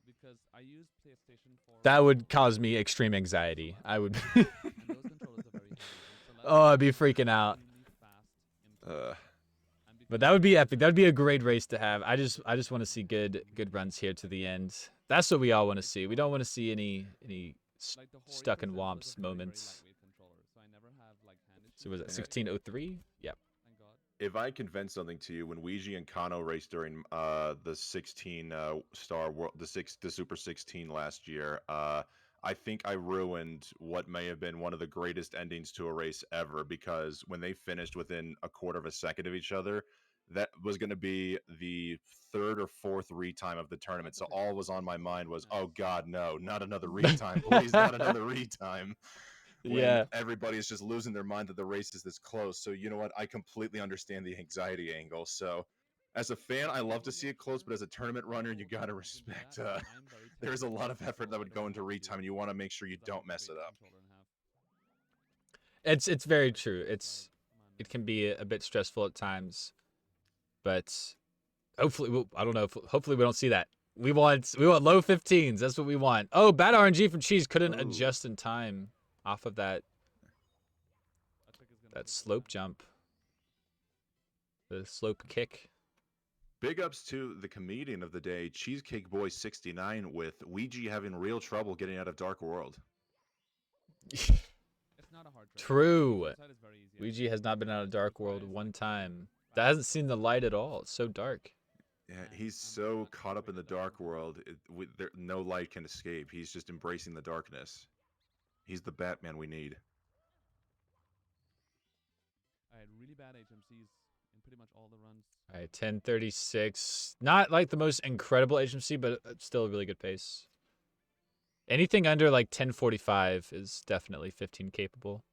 Because I use PlayStation for That would cause me extreme anxiety. I would. and those controllers are very heavy. Oh, I'd be freaking out. But that would be epic. That would be a great race to have. I just want to see good runs here to the end. That's what we all want to see. We don't want to see any stuck in womps moments. So was it 16:03? Yep. If I can vent something to you, when Ouija and Kano raced during the 16 Star World, the Super 16 last year, I think I ruined what may have been one of the greatest endings to a race ever, because when they finished within a quarter of a second of each other, that was going to be the third or fourth retime of the tournament. So all was on my mind was, oh God, no, not another retime, please, not another retime. When Yeah. everybody is just losing their mind that the race is this close. So you know what? I completely understand the anxiety angle. So as a fan, I love to see it close, but as a tournament runner, you got to respect there's a lot of effort that would go into retime, and you want to make sure you don't mess it up. It's very true. It can be a bit stressful at times, but hopefully I don't know. Hopefully we don't see that. We want low 15s. That's what we want. Oh, bad RNG from Cheese couldn't adjust in time off of that slope jump. The slope kick. Big ups to the comedian of the day, Cheesecake Boy 69, with Ouija having real trouble getting out of Dark World. True. Ouija has not been out of Dark World one time. That hasn't seen the light at all. It's so dark. Yeah, he's so caught up in the Dark World, no light can escape. He's just embracing the darkness. He's the Batman we need. I had really bad HMCs in pretty much all the runs. All right, 10:36. Not like the most incredible HMC, but still a really good pace. Anything under like 10:45 is definitely 15 capable.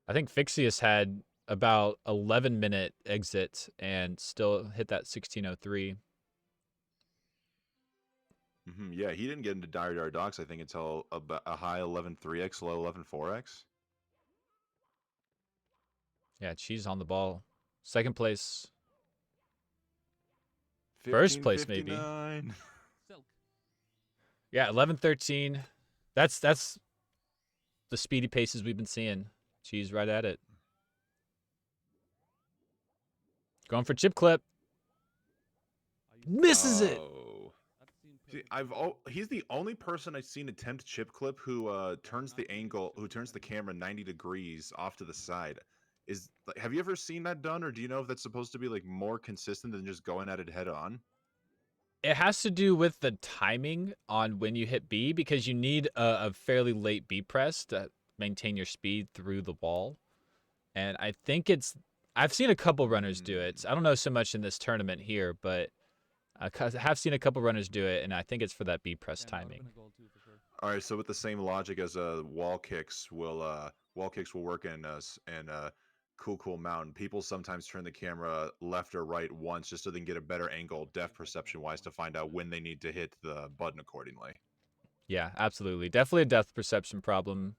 I think Fixius had about 11-minute exit and still hit that 16:03. Yeah, he didn't get into Dire Docks, I think, until about a high 11.3x, low 11.4x. Yeah, she's on the ball. Second place. First place, maybe. 15:59. Silk. Yeah, 11:13. That's the speedy paces we've been seeing. She's right at it. Going for chip clip. Are you Misses it. Oh. That seemed See, perfect. he's the only person I've seen attempt chip clip who turns the angle, who turns the camera 90 degrees off to the side. Have you ever seen that done, or do you know if that's supposed to be like more consistent than just going at it head on? It has to do with the timing on when you hit B because you need a fairly late B press to maintain your speed through the wall. And I think I've seen a couple runners do it. I don't know so much in this tournament here, but I have seen a couple runners do it, and I think it's for that B press Yeah, that would've timing. been a goal too, for sure. All right, so with the same logic as wall kicks will work in cool mountain. People sometimes turn the camera left or right once just so they can get a better angle, depth perception wise, to find out when they need to hit the button accordingly. Yeah, absolutely. Definitely a depth perception problem.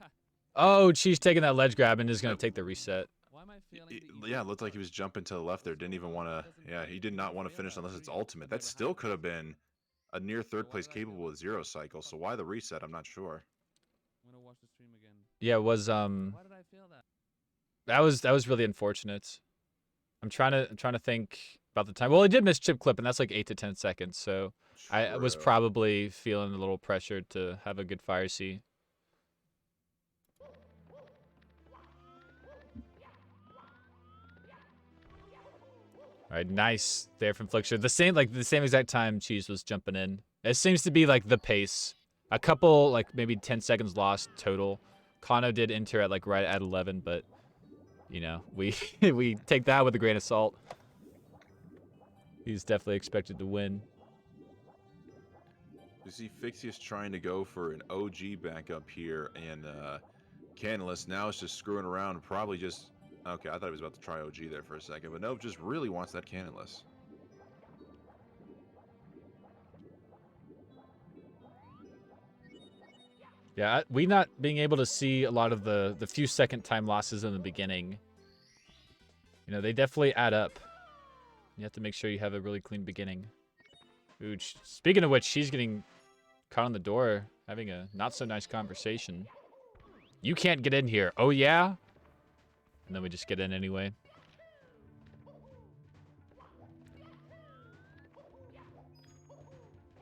Ha. Oh, she's taking that ledge grab and is going to take the reset. Why am I failing the easy Yeah, it ones? looked like he was jumping to the left there. Didn't even want to. Yeah, he did not want to finish unless it's ultimate. That still could have been a near third place capable with 0 cycle. So why the reset? I'm not sure. I'm gonna watch the stream again. Yeah, it was Why did I fail that? that was really unfortunate. I'm trying to think about the time. Well, he did miss chip clip, and that's like 8 to 10 seconds. So I was True. probably feeling a little pressured to have a good fire C. All right, nice there from Flixer. The same exact time Cheese was jumping in. It seems to be like the pace. A couple like maybe 10 seconds lost total. Kano did enter at like right at 11, but you know, we we take that with a grain of salt. He's definitely expected to win. You see Fixius trying to go for an OG backup here, and Canalus now is just screwing around, probably just... Okay, I thought he was about to try OG there for a second, but nope, just really wants that Canalus. Yeah, we not being able to see a lot of the few second time losses in the beginning. You know, they definitely add up. You have to make sure you have a really clean beginning. Ooh, speaking of which, she's getting caught on the door, having a not so nice conversation. You can't get in here. Oh, yeah? And then we just get in anyway.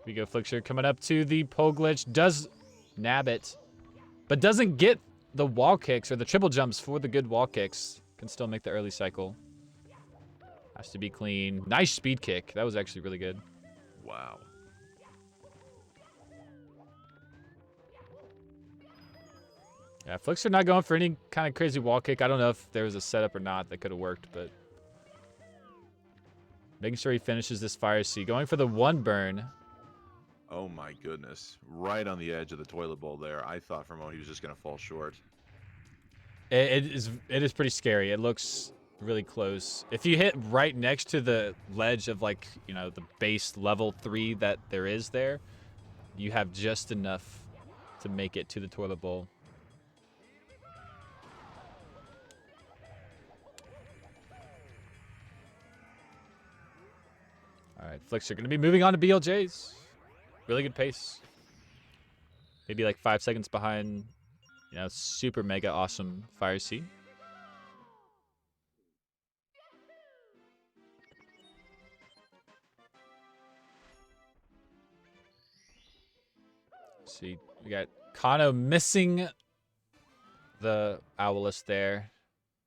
We go Flixer coming up to the pole glitch. Does nab it, but doesn't get the wall kicks or the triple jumps for the good wall kicks. Can still make the early cycle. Has to be clean. Nice speed kick. That was actually really good. Wow. Yeah, Flixer not going for any kind of crazy wall kick. I don't know if there was a setup or not that could have worked, but making sure he finishes this fire C. Going for the one burn. Oh my goodness. Right on the edge of the toilet bowl there. I thought for a moment he was just going to fall short. It is pretty scary. It looks really close. If you hit right next to the ledge of, like, you know, the base level 3 that there is there, you have just enough to make it to the toilet bowl. All right, Flixer going to be moving on to BLJs. Really good pace. Maybe like 5 seconds behind, you know, super mega awesome Fire C. See, we got Kano missing the Owlist there.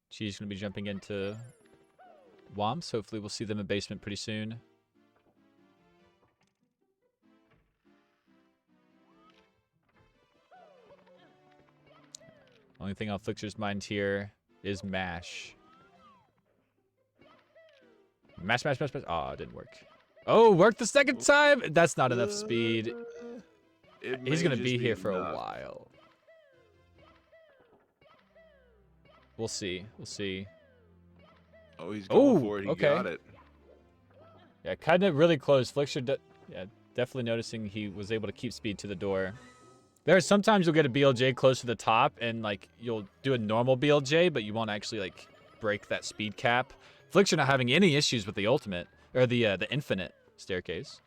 She's going to be jumping into Womps. Hopefully we'll see them in basement pretty soon. Only thing on Flixer's mind here is mash. Mash. Oh, it didn't work. Oh, worked the second time. That's not enough speed. He's going to be here for a while. We'll see. We'll see. Oh, he's going Oh, for it. He okay. got it. Yeah, cutting it really close. Flixer, yeah, definitely noticing he was able to keep speed to the door. There are sometimes you'll get a BLJ close to the top, and like you'll do a normal BLJ, but you won't actually like break that speed cap. Flixer not having any issues with the ultimate, or the infinite staircase.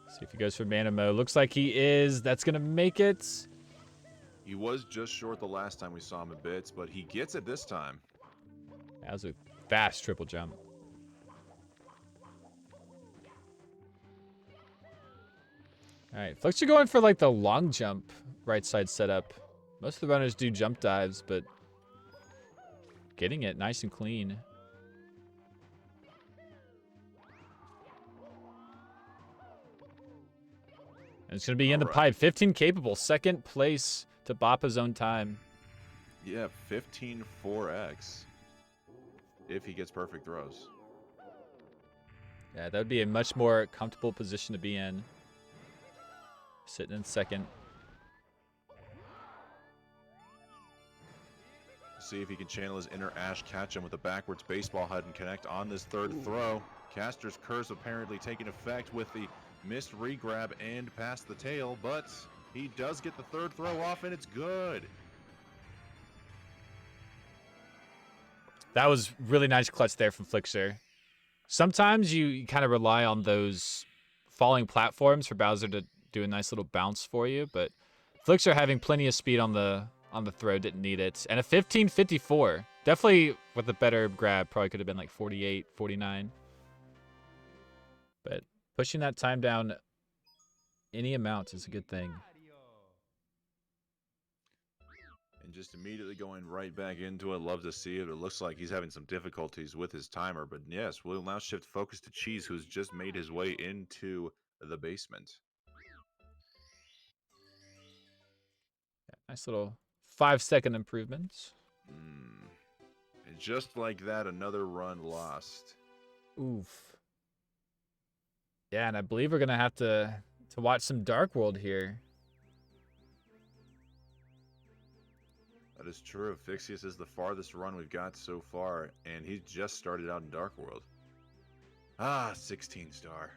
See if he goes for mana mode. Looks like he is. That's going to make it. He was just short the last time we saw him a bit, but he gets it this time. That was a fast triple jump. All right, Flixer going for like the long jump right side setup. Most of the runners do jump dives, but getting it nice and clean. And it's going to be in the pipe. 15 capable. Second place to bop his own time. Yeah, 15 4x. If he gets perfect throws. Yeah, that would be a much more comfortable position to be in. Sitting in second. See if he can channel his inner Ash Ketchum with a backwards baseball head and connect on this third throw. Caster's curse apparently taking effect with the missed regrab and past the tail, but he does get the third throw off, and it's good. That was really nice clutch there from Flixer. Sometimes you kind of rely on those falling platforms for Bowser to do a nice little bounce for you, but Flixer having plenty of speed on the throw didn't need it. And a 15.54. Definitely with a better grab, probably could have been like 48, 49. But pushing that time down any amount is a good thing. And just immediately going right back into it. Love to see it. It looks like he's having some difficulties with his timer, but yes, we'll now shift focus to Cheese, who's just made his way into the basement. Yeah, nice little 5-second improvements. And just like that, another run lost. Oof. Yeah, and I believe we're gonna have to watch some Dark World here. That is true. Fixius is the farthest run we've got so far, and he's just started out in Dark World. 16 star.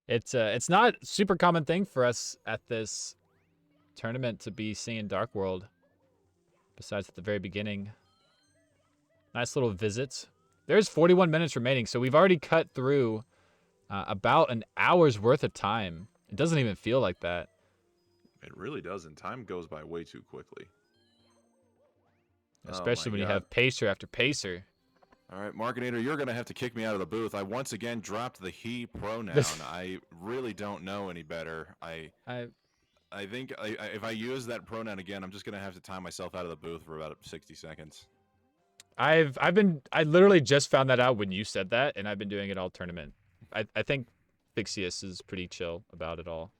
It's not a super common thing for us at this tournament to be seeing Dark World. Besides at the very beginning. Nice little visit. There's 41 minutes remaining, so we've already cut through about an hour's worth of time. It doesn't even feel like that. It really doesn't. Time goes by way too quickly. Especially when you have pacer after pacer. All right, Markinator, you're going to have to kick me out of the booth. I once again dropped the he pronoun. I really don't know any better. I think if I use that pronoun again, I'm just going to have to time myself out of the booth for about 60 seconds. I literally just found that out when you said that, and I've been doing it all tournament. I think Fixius is pretty chill about it all.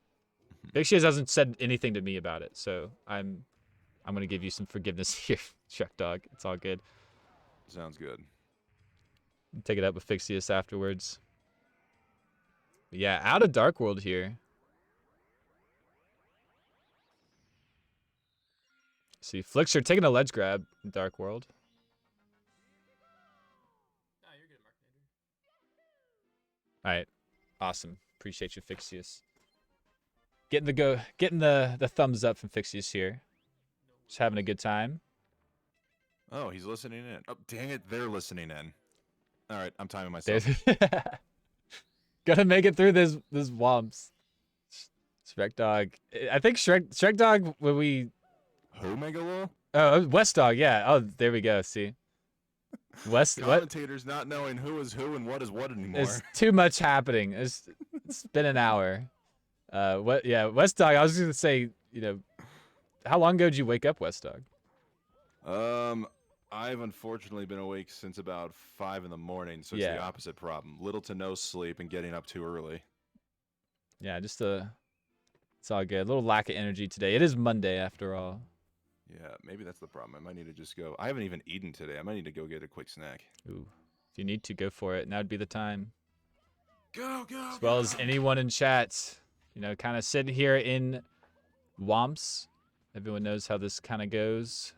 Fixius hasn't said anything to me about it, so I'm gonna give you some forgiveness here, Shrek Dog. It's all good. Sounds good. Take it up with Fixius afterwards. But yeah, out of Dark World here. See, Flixer taking a ledge grab in Dark World. Nah, you're good, Markinator. All right, awesome. Appreciate you, Fixius. Getting the thumbs up from Fixius here. Just having a good time. Oh, he's listening in. Oh, dang it, they're listening in. All right, I'm timing myself. Gotta make it through this womps. Shrek Dog. I think Shrek Dog when we. Who, Megalo? Oh, West Dog. Yeah. Oh, there we go. See. West. Commentators not knowing who is who and what is what anymore. There's too much happening. It's been an hour. What? Yeah, West Dog. I was gonna say, how long ago did you wake up, West Dog? I've unfortunately been awake since about 5 in the morning, so it's Yeah. the opposite problem. Little to no sleep and getting up too early. Yeah, it's all good. A little lack of energy today. It is Monday after all. Yeah, maybe that's the problem. I might need to just go. I haven't even eaten today. I might need to go get a quick snack. Ooh, if you need to go for it, now would be the time. Go. As well as anyone in chat, kind of sitting here in Womps. Everyone knows how this kind of goes.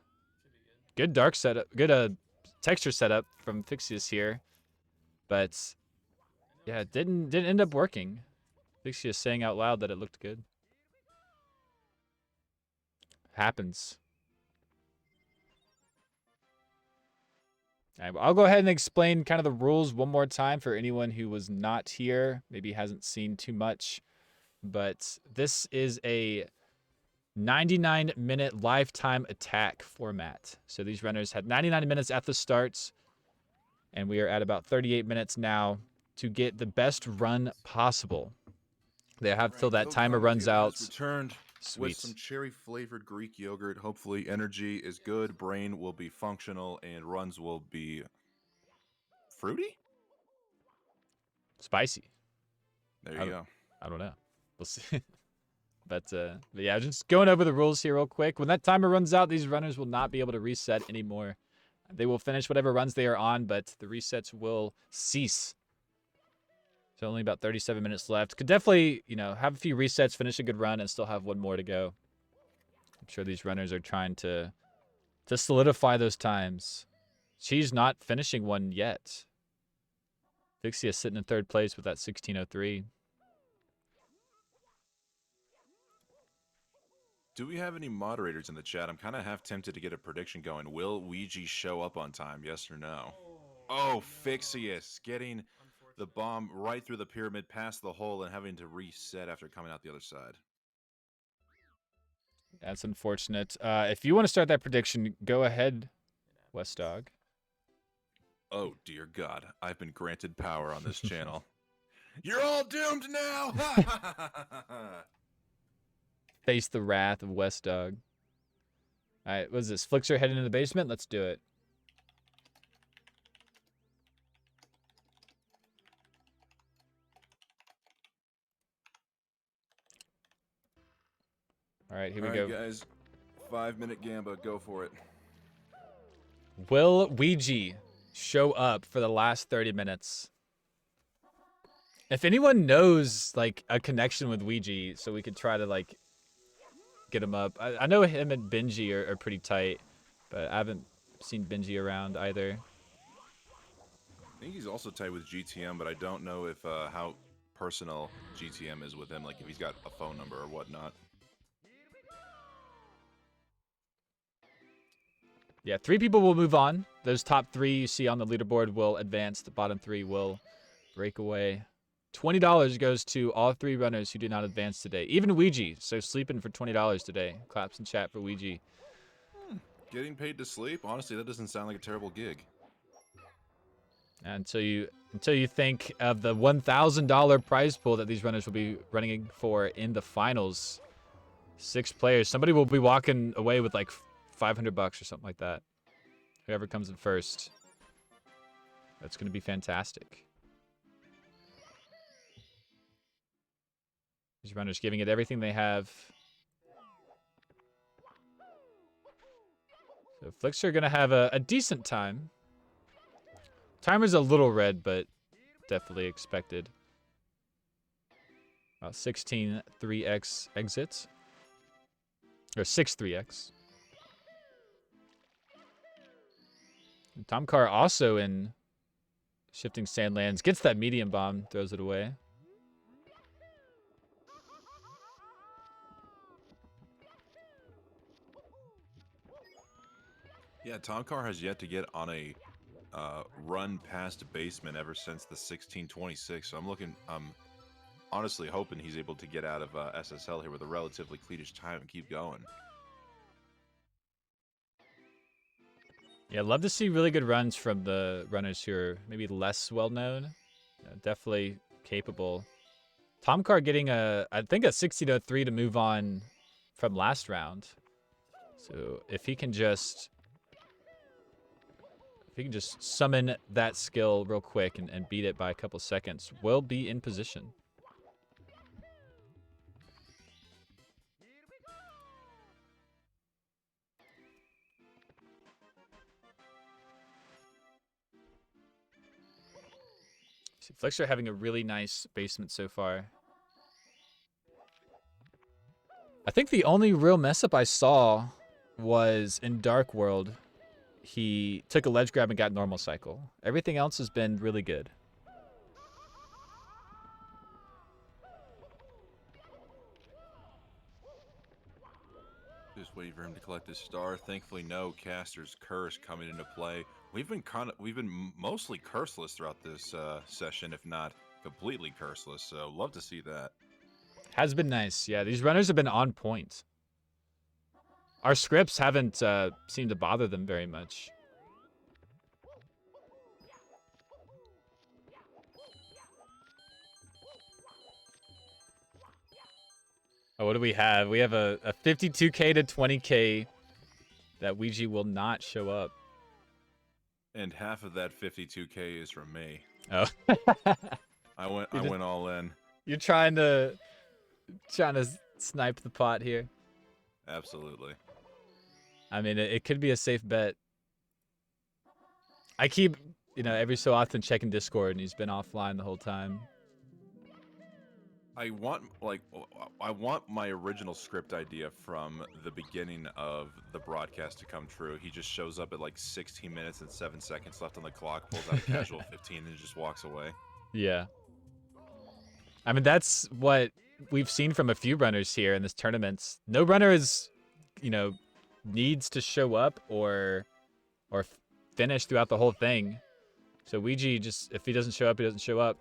Good dark setup, good texture setup from Fixius here, but yeah, it didn't end up working. Fixie is saying out loud that it looked good. Happens. All right, well, I'll go ahead and explain kind of the rules one more time for anyone who was not here, maybe hasn't seen too much. But this is a 99-minute lifetime attack format. So these runners had 99 minutes at the start, and we are at about 38 minutes now to get the best run possible. They have till that timer runs out. Returned with Sweet. some cherry-flavored Greek yogurt. Hopefully, energy is good, brain will be functional, and runs will be fruity. Spicy. There you go. I don't know. We'll see. But yeah, just going over the rules here real quick. When that timer runs out, these runners will not be able to reset anymore. They will finish whatever runs they are on, but the resets will cease. So only about 37 minutes left. Could definitely, have a few resets, finish a good run, and still have one more to go. I'm sure these runners are trying to solidify those times. She's not finishing one yet. Fixie is sitting in third place with that 16:03. Do we have any moderators in the chat? I'm kind of half tempted to get a prediction going. Will Ouija show up on time? Yes or no? Oh, Fixius getting the bomb right through the pyramid, past the hole, and having to reset after coming out the other side. That's unfortunate. If you want to start that prediction, go ahead, West Dog. Oh, dear God. I've been granted power on this channel. You're all doomed now! Face the wrath of West Dog. All right, what is this? Flixer heading into the basement? Let's do it. All right, here we go. Guys. 5-minute Gamba. Go for it. Will Ouija show up for the last 30 minutes? If anyone knows, like, a connection with Ouija, so we could try to, like, get him up. I know him and Benji are pretty tight, but I haven't seen Benji around either. I think he's also tight with GTM, but I don't know if how personal GTM is with him, like if he's got a phone number or whatnot. Yeah, 3 people will move on. Those top 3 you see on the leaderboard will advance. The bottom 3 will break away. $20 goes to all 3 runners who did not advance today. Even Ouija, so sleeping for $20 today. Claps in chat for Ouija. Getting paid to sleep? Honestly, that doesn't sound like a terrible gig. Until you think of the $1,000 prize pool that these runners will be running for in the finals. 6 players. Somebody will be walking away with like $500 or something like that. Whoever comes in first. That's going to be fantastic. These runners giving it everything they have. So Flixer going to have a decent time. Timer's a little red, but definitely expected. 16 3x exits. Or 6 3x. Tom Carr also in Shifting Sandlands. Gets that medium bomb, throws it away. Yeah, Tom Carr has yet to get on a run past basement ever since the 1626. So I'm honestly hoping he's able to get out of SSL here with a relatively cleanish time and keep going. Yeah, love to see really good runs from the runners who are maybe less well-known. Definitely capable. Tom Carr getting I think a 16:03 to move on from last round. So if he can just summon that skill real quick and beat it by a couple seconds, we'll be in position. See, Flixer having a really nice basement so far. I think the only real mess up I saw was in Dark World. He took a ledge grab and got normal cycle. Everything else has been really good. Just waiting for him to collect his star. Thankfully, no caster's curse coming into play. We've been mostly curseless throughout this session, if not completely curseless. So love to see that. Has been nice. Yeah, these runners have been on point. Our scripts haven't seemed to bother them very much. Oh, what do we have? We have a 52k to 20k that Ouija will not show up. And half of that 52k is from me. Oh. I went all in. You're trying to snipe the pot here. Absolutely. I mean, it could be a safe bet. I keep, every so often checking Discord, and he's been offline the whole time. I want my original script idea from the beginning of the broadcast to come true. He just shows up at like 16 minutes and 7 seconds left on the clock, pulls out a casual 15, and just walks away. Yeah. I mean, that's what we've seen from a few runners here in this tournament. No runner is, needs to show up or finish throughout the whole thing. So Ouija just, if he doesn't show up, he doesn't show up.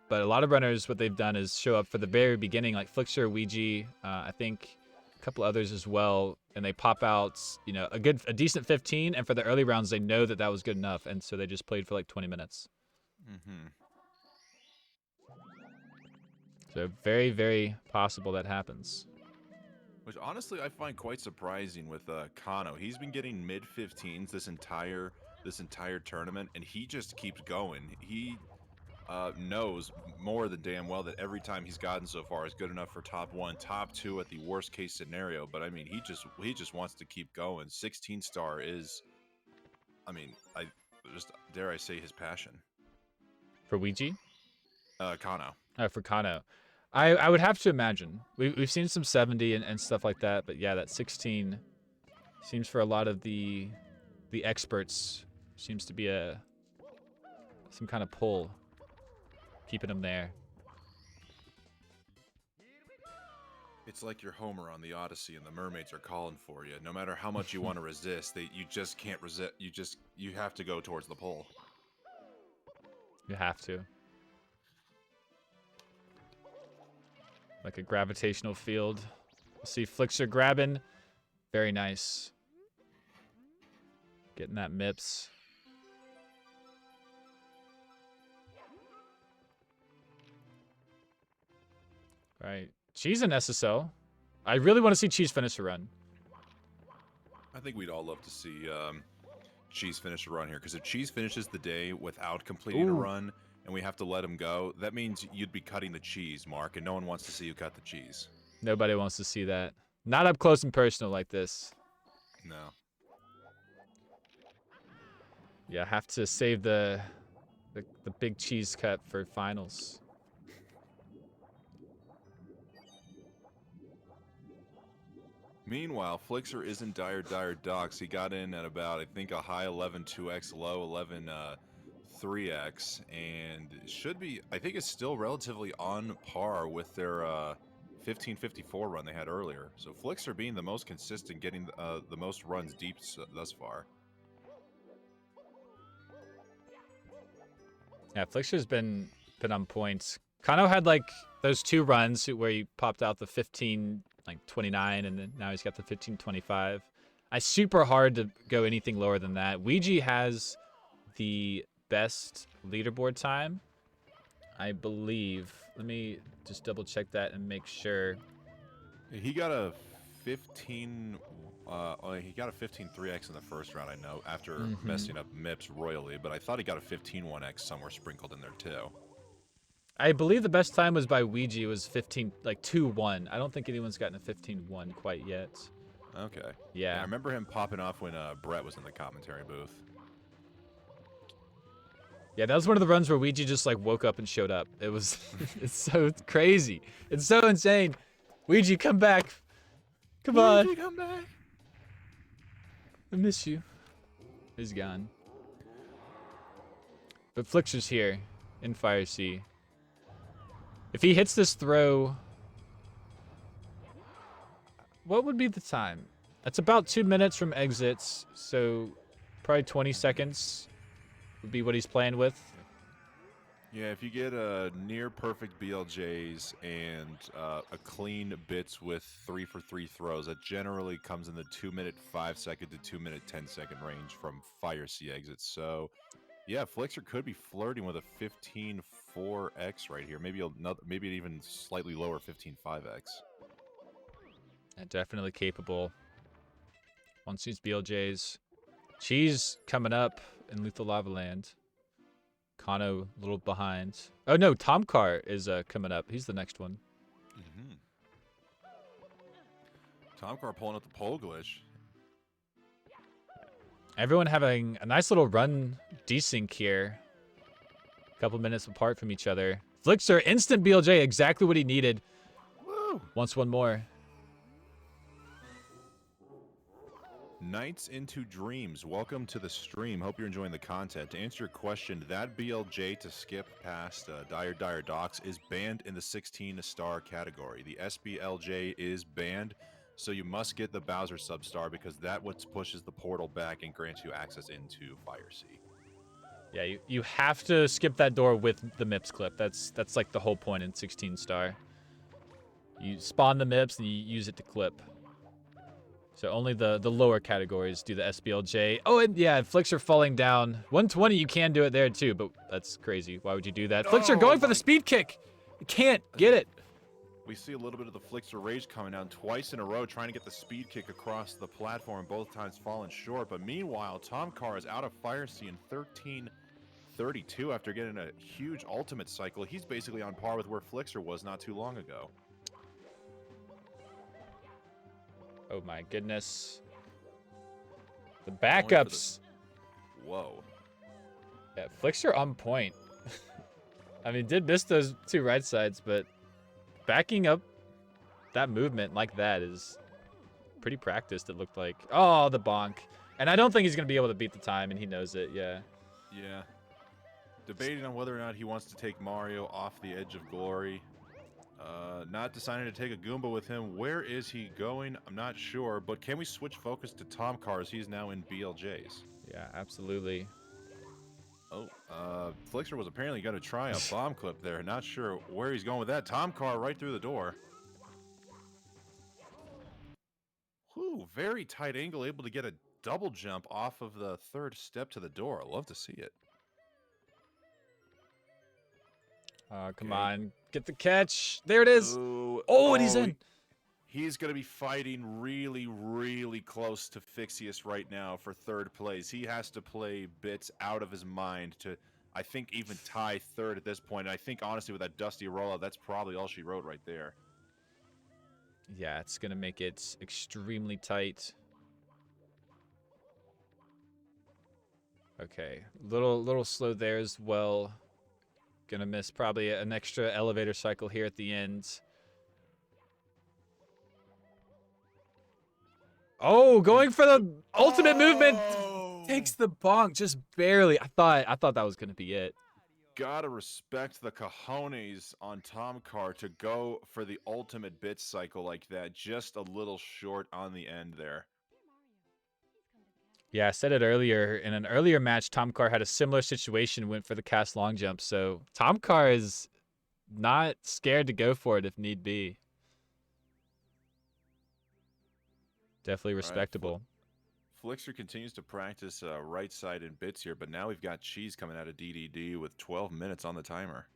But a lot of runners, what they've done is show up for the very beginning, like Flixer, Ouija, I think a couple others as well, and they pop out, a decent 15, and for the early rounds, they know that was good enough, and so they just played for like 20 minutes. Mm-hmm. So very, very possible that happens. Which honestly, I find quite surprising with Kano. He's been getting mid-15s this entire tournament, and he just keeps going. He knows more than damn well that every time he's gotten so far is good enough for top 1, top 2 at the worst case scenario. But I mean, he just wants to keep going. 16 star is, I mean, I just dare I say his passion. For Ouija? Kano. For Kano. I would have to imagine. We've seen some 70 and stuff like that, but yeah, that 16 seems for a lot of the experts seems to be some kind of pull. Keeping them there. It's like you're Homer on the Odyssey and the mermaids are calling for you. No matter how much you want to resist, you just can't resist. You have to go towards the pole. You have to. Like a gravitational field. See Flixer grabbing. Very nice. Getting that MIPS. Right. Cheese and SSL. I really want to see Cheese finish a run. I think we'd all love to see Cheese finish a run here, because if Cheese finishes the day without completing a run and we have to let him go, that means you'd be cutting the cheese, Mark, and no one wants to see you cut the cheese. Nobody wants to see that. Not up close and personal like this. No. Yeah, I have to save the big cheese cut for finals. Meanwhile, Flixer isn't dire Docs. He got in at about, I think, a high 11-2x, low 11-3x, and should be, I think it's still relatively on par with their 1554 run they had earlier. So Flixer being the most consistent, getting the most runs deep thus far. Yeah, Flixer's been on points. Kano had like those 2 runs where he popped out the 15-29, and then now he's got the 15-25. It's super hard to go anything lower than that. Ouija has the best leaderboard time, I believe. Let me just double check that and make sure. He got a 15. He got a 15-3x in the first round, I know, after messing up MIPS royally, but I thought he got a 15-1x somewhere sprinkled in there too. I believe the best time was by Ouija. It was 2-1. I don't think anyone's gotten a 15-1 quite yet. Okay. Yeah. I remember him popping off when Brett was in the commentary booth. Yeah, that was one of the runs where Ouija just like woke up and showed up. It was, it's so crazy. It's so insane. Ouija, come back. Come on. Ouija, come back. I miss you. He's gone. But Flixer's here in Fire Sea. If he hits this throw, what would be the time? That's about 2 minutes from exits, so probably 20 seconds would be what he's playing with. Yeah, if you get a near perfect BLJs and a clean bits with 3-for-3 throws, that generally comes in the 2-minute 5-second to 2-minute 10-second range from Fire C exits. So, yeah, Flixer could be flirting with a 15-4x right here. Maybe another, maybe an even slightly lower 15-5x. Yeah, definitely capable. Once these BLJs. Cheese coming up in Lethal Lava Land. Kano a little behind. Oh no, Tomcar is coming up. He's the next one. Mm-hmm. Tomcar pulling up the pole glitch. Everyone having a nice little run desync here. A couple minutes apart from each other. Flixer, instant BLJ, exactly what he needed. Woo! Wants one more. Nights into Dreams, welcome to the stream. Hope you're enjoying the content. To answer your question, that BLJ to skip past Dire Docks is banned in the 16-star category. The SBLJ is banned, so you must get the Bowser substar because that what pushes the portal back and grants you access into Fire Sea. Yeah, you have to skip that door with the MIPS clip. That's like the whole point in 16-star. You spawn the MIPS and you use it to clip. So only the lower categories do the SBLJ. Oh, and yeah, Flixer falling down. 120, you can do it there too, but that's crazy. Why would you do that? Flixer going for the speed kick. You can't get it. We see a little bit of the Flixer rage coming down twice in a row, trying to get the speed kick across the platform, both times falling short. But meanwhile, Tomcar is out of Fire Sea in 13:32 after getting a huge ultimate cycle. He's basically on par with where Flixer was not too long ago. Oh my goodness. The backups. Whoa. Yeah, Flixer on point. I mean, did miss those two right sides, but backing up that movement like that is pretty practiced, it looked like. Oh, the bonk. And I don't think he's going to be able to beat the time, and he knows it, yeah. Yeah. Debating on whether or not he wants to take Mario off the edge of glory. Not deciding to take a Goomba with him. Where is he going? I'm not sure, but can we switch focus to Tomcar as he's now in BLJs? Yeah, absolutely. Oh, Flixer was apparently going to try a bomb clip there. Not sure where he's going with that. Tomcar right through the door. Whew, very tight angle, able to get a double jump off of the third step to the door. I love to see it. Come on. Get the catch. There it is. Ooh, Oh, and he's in. He's going to be fighting really, really close to Fixius right now for third place. He has to play bits out of his mind to, I think, even tie third at this point. And I think, honestly, with that Dusty rollout, that's probably all she wrote right there. Yeah, it's going to make it extremely tight. Okay, little slow there as well. Gonna miss probably an extra elevator cycle here at the end. Oh, going for the ultimate movement. Takes the bonk just barely. I thought that was gonna be it. Gotta respect the cojones on Tomcar to go for the ultimate bit cycle like that. Just a little short on the end there. Yeah, I said it earlier. In an earlier match, Tomcar had a similar situation, went for the cast long jump. So Tomcar is not scared to go for it if need be. Definitely respectable. Flixer continues to practice right side in bits here, but now we've got Cheese coming out of DDD with 12 minutes on the timer.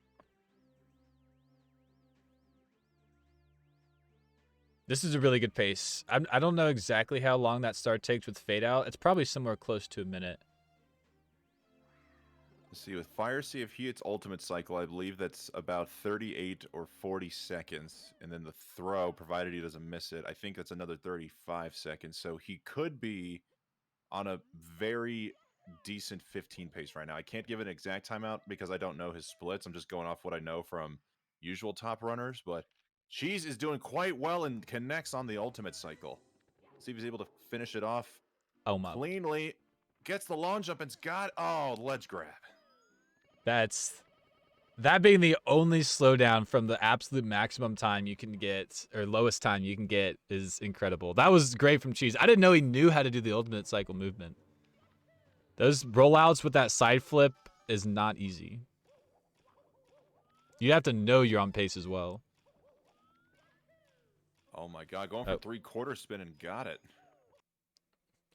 This is a really good pace. I don't know exactly how long that start takes with fade out. It's probably somewhere close to a minute. Let's see, with Fire Sea, if he hits ultimate cycle, I believe that's about 38 or 40 seconds. And then the throw, provided he doesn't miss it, I think that's another 35 seconds. So he could be on a very decent 15 pace right now. I can't give an exact timeout because I don't know his splits. I'm just going off what I know from usual top runners, but Cheese is doing quite well and connects on the ultimate cycle. See if he's able to finish it off cleanly. Gets the long jump and's got, oh, ledge grab. That's That being the only slowdown from the absolute maximum time you can get, or lowest time you can get, is incredible. That was great from Cheese. I didn't know he knew how to do the ultimate cycle movement. Those rollouts with that side flip is not easy. You have to know you're on pace as well. Oh my god, going for 3/4 spin and got it.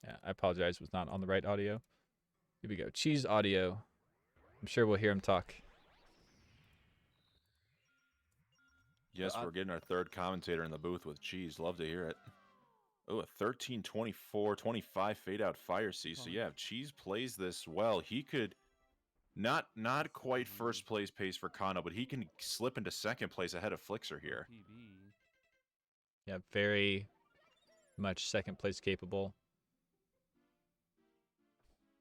Yeah, I apologize. Was not on the right audio. Here we go. Cheese audio. I'm sure we'll hear him talk. Yes, we're getting our third commentator in the booth with Cheese. Love to hear it. Oh, a 13-24-25 fade out fire C. So yeah, if Cheese plays this well, he could not quite first place pace for Kano, but he can slip into second place ahead of Flixer here. Yeah, very much second place capable.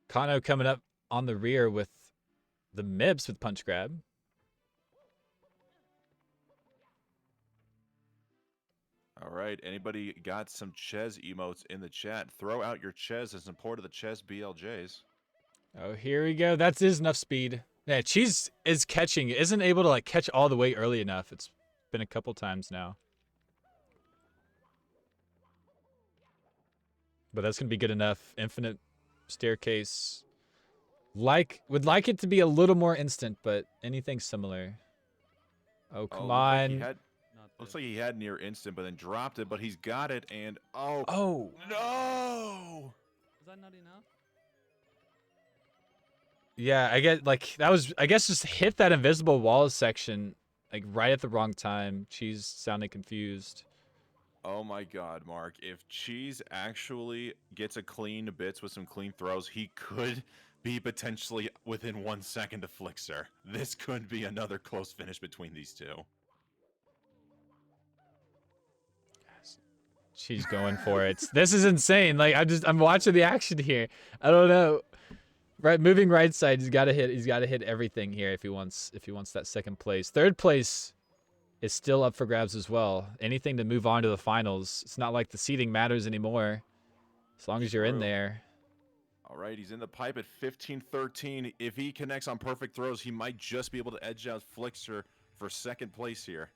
Kano coming up on the rear with the Mips with punch grab. All right, anybody got some Ches emotes in the chat? Throw out your Ches in support of the Ches BLJs. Oh, here we go. That is enough speed. Yeah, Cheese is catching. Isn't able to like catch all the way early enough. It's been a couple times now. But that's going to be good enough. Infinite staircase. Would like it to be a little more instant, but anything similar. Oh, come on. Looks like he had near instant, but then dropped it, but he's got it, and oh no! Is that not enough? Yeah, I get like that was I guess just hit that invisible wall section like right at the wrong time. Cheese sounded confused. Oh my god, Mark. If Cheese actually gets a clean bits with some clean throws, he could be potentially within 1 second of Flixer. This could be another close finish between these two. She's going for it. This is insane. Like I'm watching the action here. I don't know. Right, moving right side, he's got to hit everything here if he wants that second place. Third place is still up for grabs as well. Anything to move on to the finals. It's not like the seeding matters anymore. As long as you're in there. All right, he's in the pipe at 15-13. If he connects on perfect throws, he might just be able to edge out Flixer for second place here.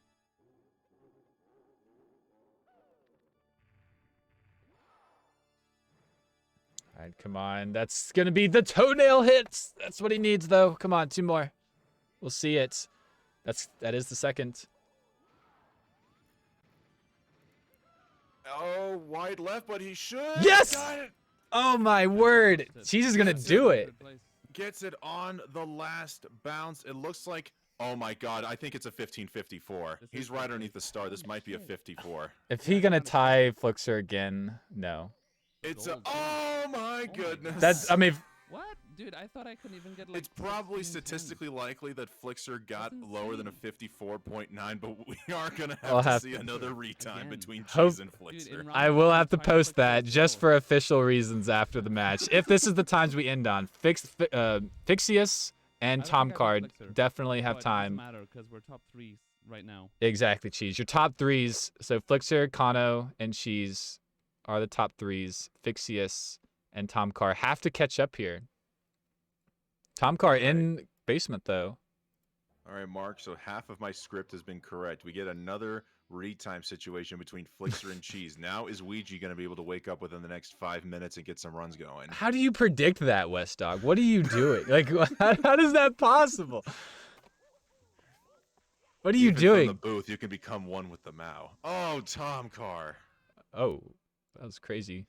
All right, come on. That's going to be the toenail hits. That's what he needs, though. Come on, 2 more. We'll see it. That is the second. Oh, wide left, but he should. Yes! Got it. Oh, my word. Cheese is going to do it. Gets it on the last bounce. It looks like, oh my god, I think it's a 15-54. He's right underneath the star. This might be a 54. If he going to tie Flixer again, no. It's a, oh my goodness. That's, I mean, What? Dude, I thought I couldn't even get like it's probably 15, 10. statistically likely that Flixer got That's lower than a insane. 54.9, but we are going to I'll have to have see to- another retime Again. between Hope- Cheese and Flixer. in I will have to post that just for official reasons after the match. If this is the times we end on, Fixius and I don't Tom think I Card got Flixer, definitely have but it time. doesn't matter because we're top 3s right now. Exactly, Cheese. Your top 3s. So Flixer, Kano, and Cheese are the top 3s. Fixius and Tom Carr have to catch up here. Tom Carr in basement, though. All right, Mark, so half of my script has been correct. We get another retime situation between Flixer and Cheese. Now is Ouija going to be able to wake up within the next 5 minutes and get some runs going? How do you predict that, West Dog? What are you doing? Like, how is that possible? What are you Even doing? From the booth, you can become one with the Mao. Oh, Tom Carr. Oh, that was crazy.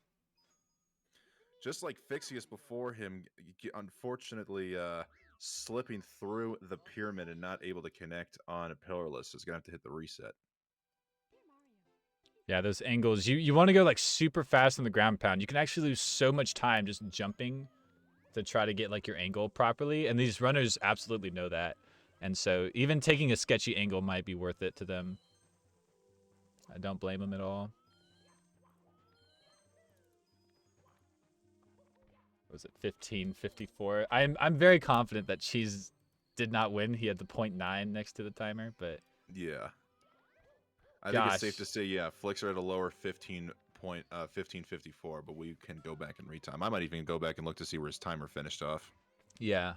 Just like Fixius before him, unfortunately slipping through the pyramid and not able to connect on a pillarless is going to have to hit the reset. Yeah, those angles. You want to go like super fast on the ground pound. You can actually lose so much time just jumping to try to get like your angle properly. And these runners absolutely know that. And so even taking a sketchy angle might be worth it to them. I don't blame them at all. Was it 15-54? I'm very confident that Cheese did not win. He had the 0.9 next to the timer, but Yeah. I think it's safe to say, yeah, Flixer had a lower 15-54, but we can go back and retime. I might even go back and look to see where his timer finished off. yeah.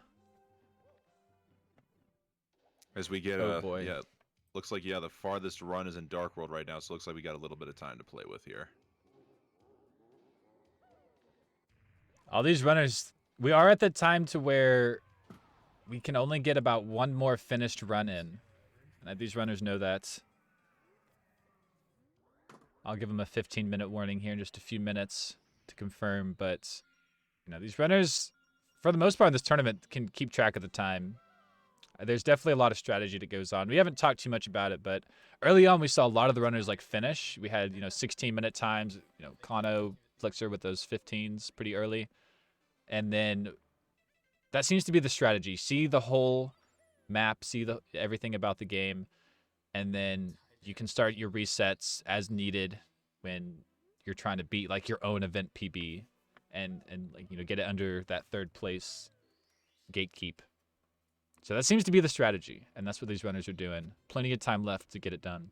As we get Oh boy. yeah, looks like the farthest run is in Dark World right now, so it looks like we got a little bit of time to play with here. All these runners, we are at the time to where we can only get about one more finished run in. And these runners know that. I'll give them a 15-minute warning here in just a few minutes to confirm. But, these runners, for the most part in this tournament, can keep track of the time. There's definitely a lot of strategy that goes on. We haven't talked too much about it, but early on we saw a lot of the runners finish. We had, 16-minute times, Kano, Flixer with those 15s pretty early. And then that seems to be the strategy. See the whole map, see everything about the game, and then you can start your resets as needed when you're trying to beat your own event PB and get it under that third place gatekeep. So that seems to be the strategy, and that's what these runners are doing. Plenty of time left to get it done.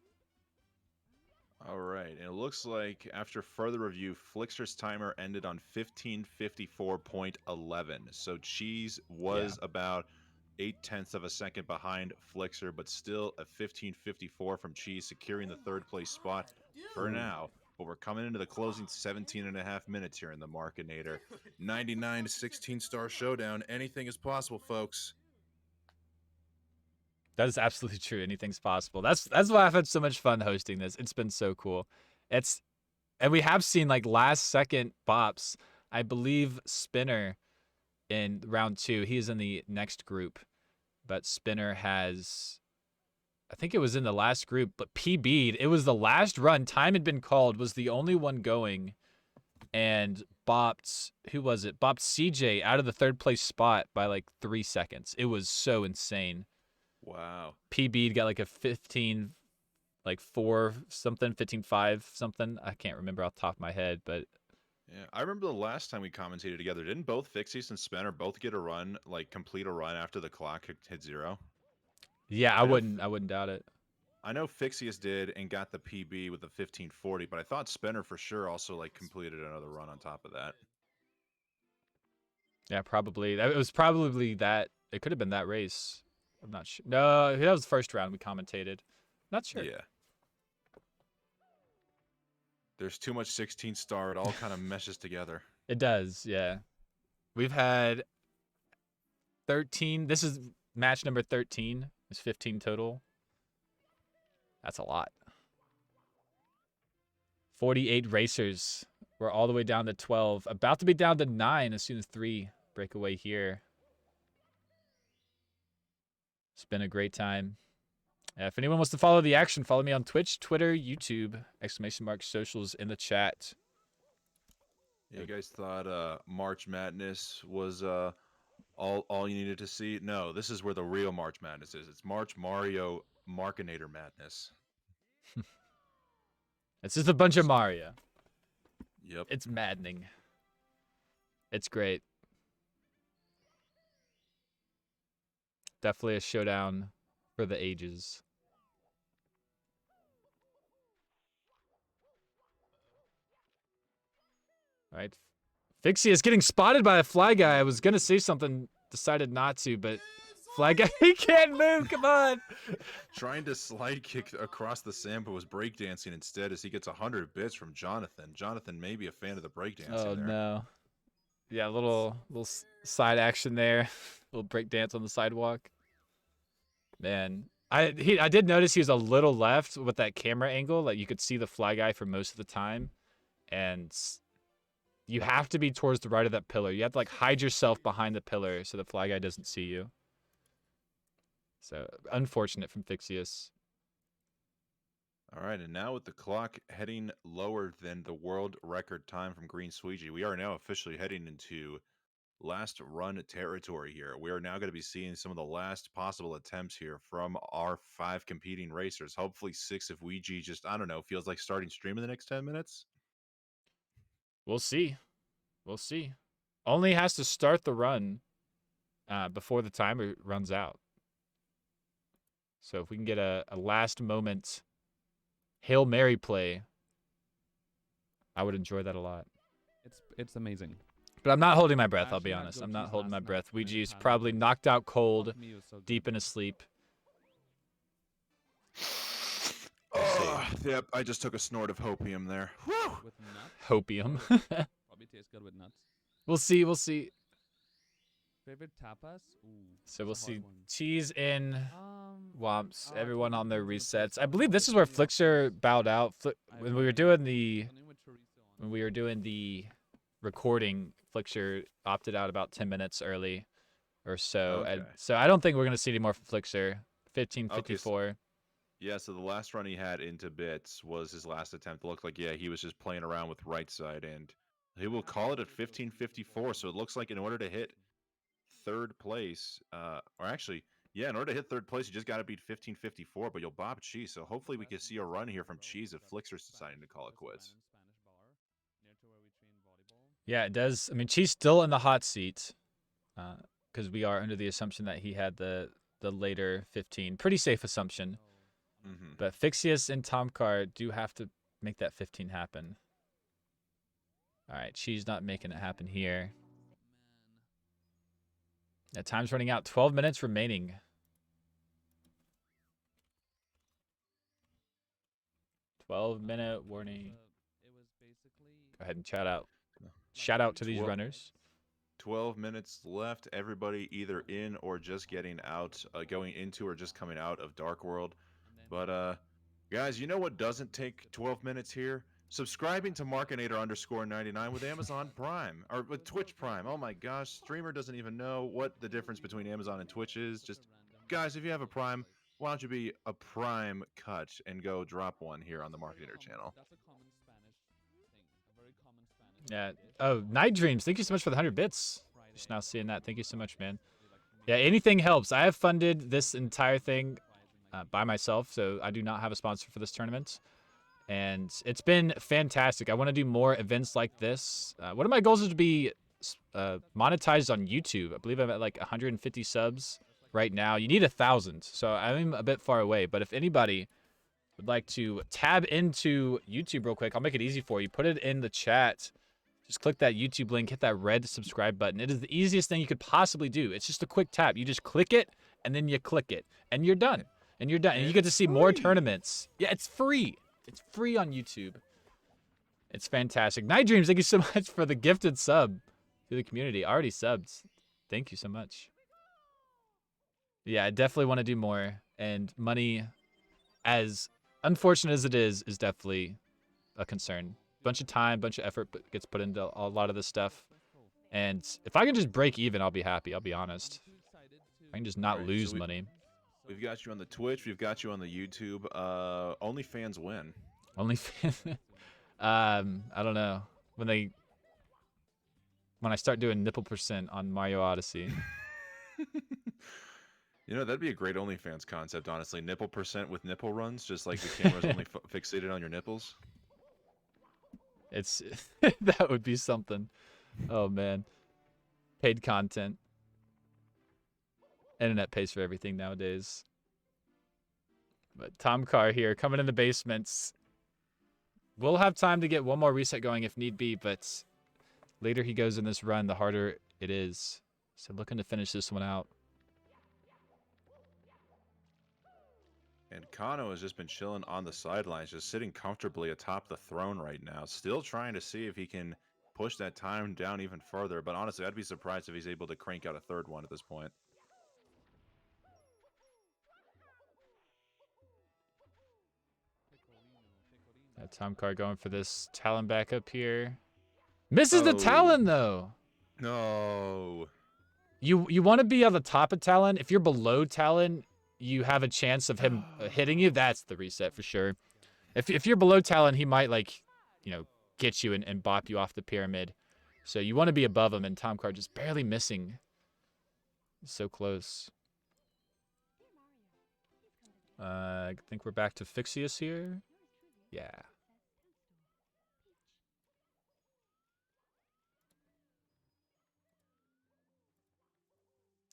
All right, and it looks like after further review, Flixer's timer ended on 15:54.11. So Cheese was about 0.8 of a second behind Flixer, but still a 15:54 from Cheese, securing the third place spot for now. But we're coming into the closing 17.5 minutes here in the Markinator. 99 to 16 Star Showdown. Anything is possible, folks. That is absolutely true. Anything's possible. That's why I've had so much fun hosting this. It's been so cool. And we have seen last second bops. I believe Spinner in round 2, he is in the next group, but Spinner has, I think it was in the last group, but PB'd. It was the last run. Time had been called, was the only one going, and bopped, who was it? Bopped CJ out of the third place spot by 3 seconds. It was so insane. Wow. PB'd got a 15, 4 something, 15.5 something. I can't remember off the top of my head, but yeah, I remember the last time we commentated together. Didn't both Fixies and Spinner both get a run, complete a run after the clock hit 0? yeah, I wouldn't doubt it. I know Fixius did and got the PB with the 15:40, but I thought Spinner for sure also completed another run on top of that. Yeah, probably. It was probably that. It could have been that race. I'm not sure. No, that was the first round we commentated. Not sure. Yeah. There's too much 16 star. It all kind of meshes together. It does, yeah. We've had 13. This is match number 13. It's 15 total. That's a lot. 48 racers. We're all the way down to 12. About to be down to 9 as soon as 3 break away here. It's been a great time. If anyone wants to follow the action, follow me on Twitch, Twitter, YouTube, ! socials in the chat. You guys thought March Madness was all you needed to see? No, this is where the real March Madness is. It's March Mario Markinator Madness. It's just a bunch of Mario. Yep. It's maddening. It's great. Definitely a showdown for the ages. All right. Fixie is getting spotted by a fly guy. I was going to say something, decided not to, but fly guy, he can't move. Come on. Trying to slide kick across the sand, but was breakdancing instead as he gets 100 bits from Jonathan. Jonathan may be a fan of the breakdancing Oh, there. no. Yeah, little side action there. Little breakdance on the sidewalk. Man, I did notice he was a little left with that camera angle. You could see the fly guy for most of the time. And you have to be towards the right of that pillar. You have to hide yourself behind the pillar so the fly guy doesn't see you. So unfortunate from Fixius. All right, and now with the clock heading lower than the world record time from Green Sweegie, we are now officially heading into last run territory here. We are now going to be seeing some of the last possible attempts here from our 5 competing racers. Hopefully 6 if Ouija just, I don't know, feels like starting stream in the next 10 minutes. We'll see. We'll see. Only has to start the run before the timer runs out. So if we can get a last moment Hail Mary play, I would enjoy that a lot. It's amazing. But I'm not holding my breath, I'll be honest. I'm not holding my breath. Ouija's probably knocked out cold, deep in a sleep. Yep, I just took a snort of hopium there. Whew. With nuts. Hopium. Probably tastes good with nuts. We'll see. We'll see. Favorite tapas? Ooh. So we'll that's a hard see. one. Cheese in. Womps. I Everyone told on their depends on the place. resets. I Some believe this places is where really love Flixer cheese. bowed out. I When we were went doing the something with chorizo on it. recording, Flixer opted out about 10 minutes early or so. Okay. And so I don't think we're gonna see any more from Flixer. Okay, 1554. Yeah, so the last run he had into bits was his last attempt. It looked like, yeah, he was just playing around with right side, and he will call it at 1554. So it looks like in order to hit third place, or actually, yeah, in order to hit third place, you just got to beat 1554, but you'll bob Cheese. So hopefully we can see a run here from Cheese if Flixer's deciding to call it quits. Yeah, it does. I mean, Cheese still in the hot seat, because we are under the assumption that he had the later 15. Pretty safe assumption. Mm-hmm. But Fixius and Tomcar do have to make that 15 happen. All right, Cheese not making it happen here. Yeah, time's running out. 12 minutes remaining. 12-minute warning. Go ahead and shout out to these runners. 12 minutes left. Everybody either in or just getting out, going into or just coming out of Dark World. But guys, you know what doesn't take 12 minutes here? Subscribing to Markinator_99 with Amazon Prime or with Twitch Prime. Oh my gosh, streamer doesn't even know what the difference between Amazon and Twitch is. Just guys, if you have a Prime, why don't you be a Prime cut and go drop one here on the Markinator channel? That's a common Spanish thing. A very common Spanish Yeah. dish. Oh, Night Dreams. Thank you so much for the 100 bits. Fried Just egg. now seeing that. Thank you so much, man. They like to Yeah, make anything helps. I have funded this entire thing fries in by myself, so I do not have a sponsor for this tournament. And it's been fantastic. I want to do more events like this. One of my goals is to be monetized on YouTube. I believe I'm at like 150 subs right now. You need 1,000, so I'm a bit far away. But if anybody would like to tab into YouTube real quick, I'll make it easy for you. Put it in the chat. Just click that YouTube link, hit that red subscribe button. It is the easiest thing you could possibly do. It's just a quick tap. You just click it, and then you click it, and you're done. And you're done. And you get to see more tournaments. Yeah, it's free. It's free on YouTube. It's fantastic. Night Dreams, thank you so much for the gifted sub to the community. Already subbed. Thank you so much. Yeah, I definitely want to do more. And money, as unfortunate as it is definitely a concern. Bunch of time, bunch of effort gets put into a lot of this stuff. And if I can just break even, I'll be happy. I'll be honest. I can just not Alright, lose so money. We've got you on the Twitch. We've got you on the YouTube. OnlyFans win. OnlyFans. I don't know. When I start doing nipple percent on Mario Odyssey. You know, that'd be a great OnlyFans concept, honestly. Nipple percent with nipple runs, just like the camera's only fixated on your nipples. It's that would be something. Oh man. Paid content. Internet pays for everything nowadays. But Tom Carr here coming in the basements. We'll have time to get one more reset going if need be, but later he goes in this run, the harder it is. So looking to finish this one out. And Kano has just been chilling on the sidelines, just sitting comfortably atop the throne right now. Still trying to see if he can push that time down even further. But honestly, I'd be surprised if he's able to crank out a third one at this point. Tom Carr going for this Talon back up here. Misses the Talon though. No. You want to be on the top of Talon. If you're below Talon, you have a chance of him hitting you. That's the reset for sure. If you're below Talon, he might get you and bop you off the pyramid. So you want to be above him, and Tom Carr just barely missing. So close. I think we're back to Fixius here. Yeah.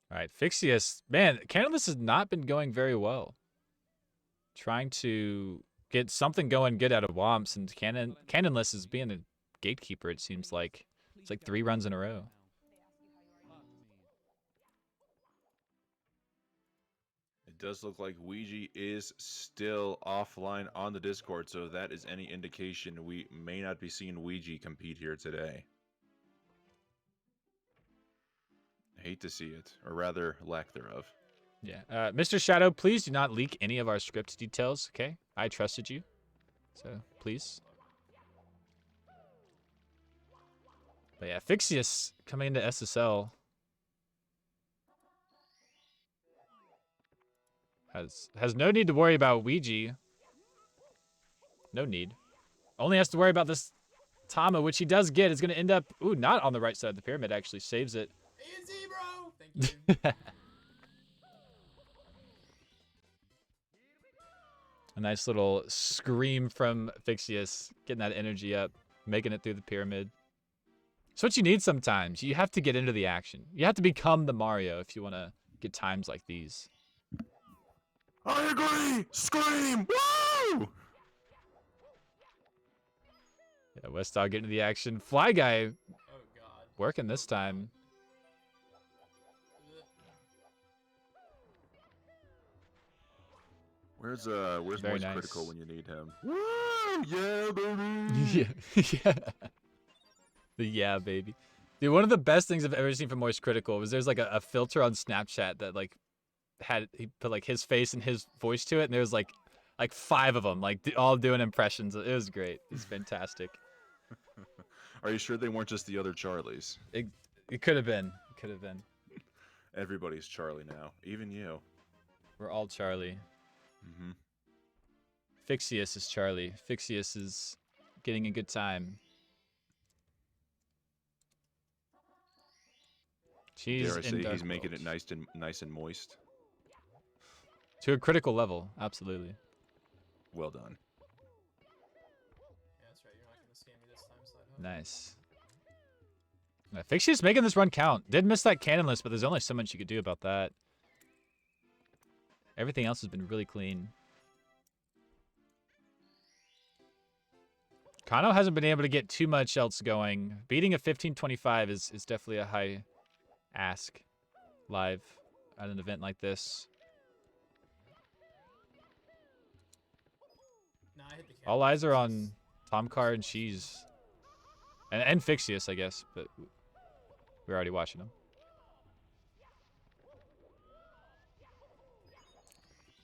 All right, Fixius. Man, Candleless has not been going very well. Trying to get something going good out of Womps, and Candleless is being a gatekeeper, it seems like. It's like 3 runs in a row. It does look like Ouija is still offline on the Discord, so if that is any indication, we may not be seeing Ouija compete here today. Hate to see it, or rather, lack thereof. Yeah. Mr. Shadow, please do not leak any of our script details, okay? I trusted you. So, please. But yeah, Fixius coming into SSL has no need to worry about Ouija. No need. Only has to worry about this Tama, which he does get. It's going to end up, ooh, not on the right side of the pyramid, actually saves it. Easy, bro. Thank you. A nice little scream from Fixius, getting that energy up, making it through the pyramid. It's what you need sometimes. You have to get into the action. You have to become the Mario if you want to get times like these. I agree! Scream! Woo! Yeah, Westdog getting into the action. Fly Guy Oh god. working this time. Where's Very Moist nice. Critical when you need him? Woo! Yeah, baby! Yeah. The yeah, baby. Dude, one of the best things I've ever seen from Moist Critical was there's like a filter on Snapchat that like he put like his face and his voice to it, and there was like 5 of them, like all doing impressions. It was great. It was fantastic. Are you sure they weren't just the other Charlies? It could have been. It could have been. Everybody's Charlie now, even you. We're all Charlie. Mm-hmm. Fixius is Charlie. Fixius is getting a good time. Cheese Dare I say in Dark he's making it World. nice and moist. To a critical level, absolutely. Well done. Yeah, that's right. You're not gonna scam me this time, Slide. Nice. Fixius making this run count. Did miss that cannon list, but there's only so much you could do about that. Everything else has been really clean. Kano hasn't been able to get too much else going. Beating a 15-25 is definitely a high ask live at an event like this. Nah, I hit the All camera. eyes are on Tomcar and Cheese. And Fixius, I guess, but we're already watching him.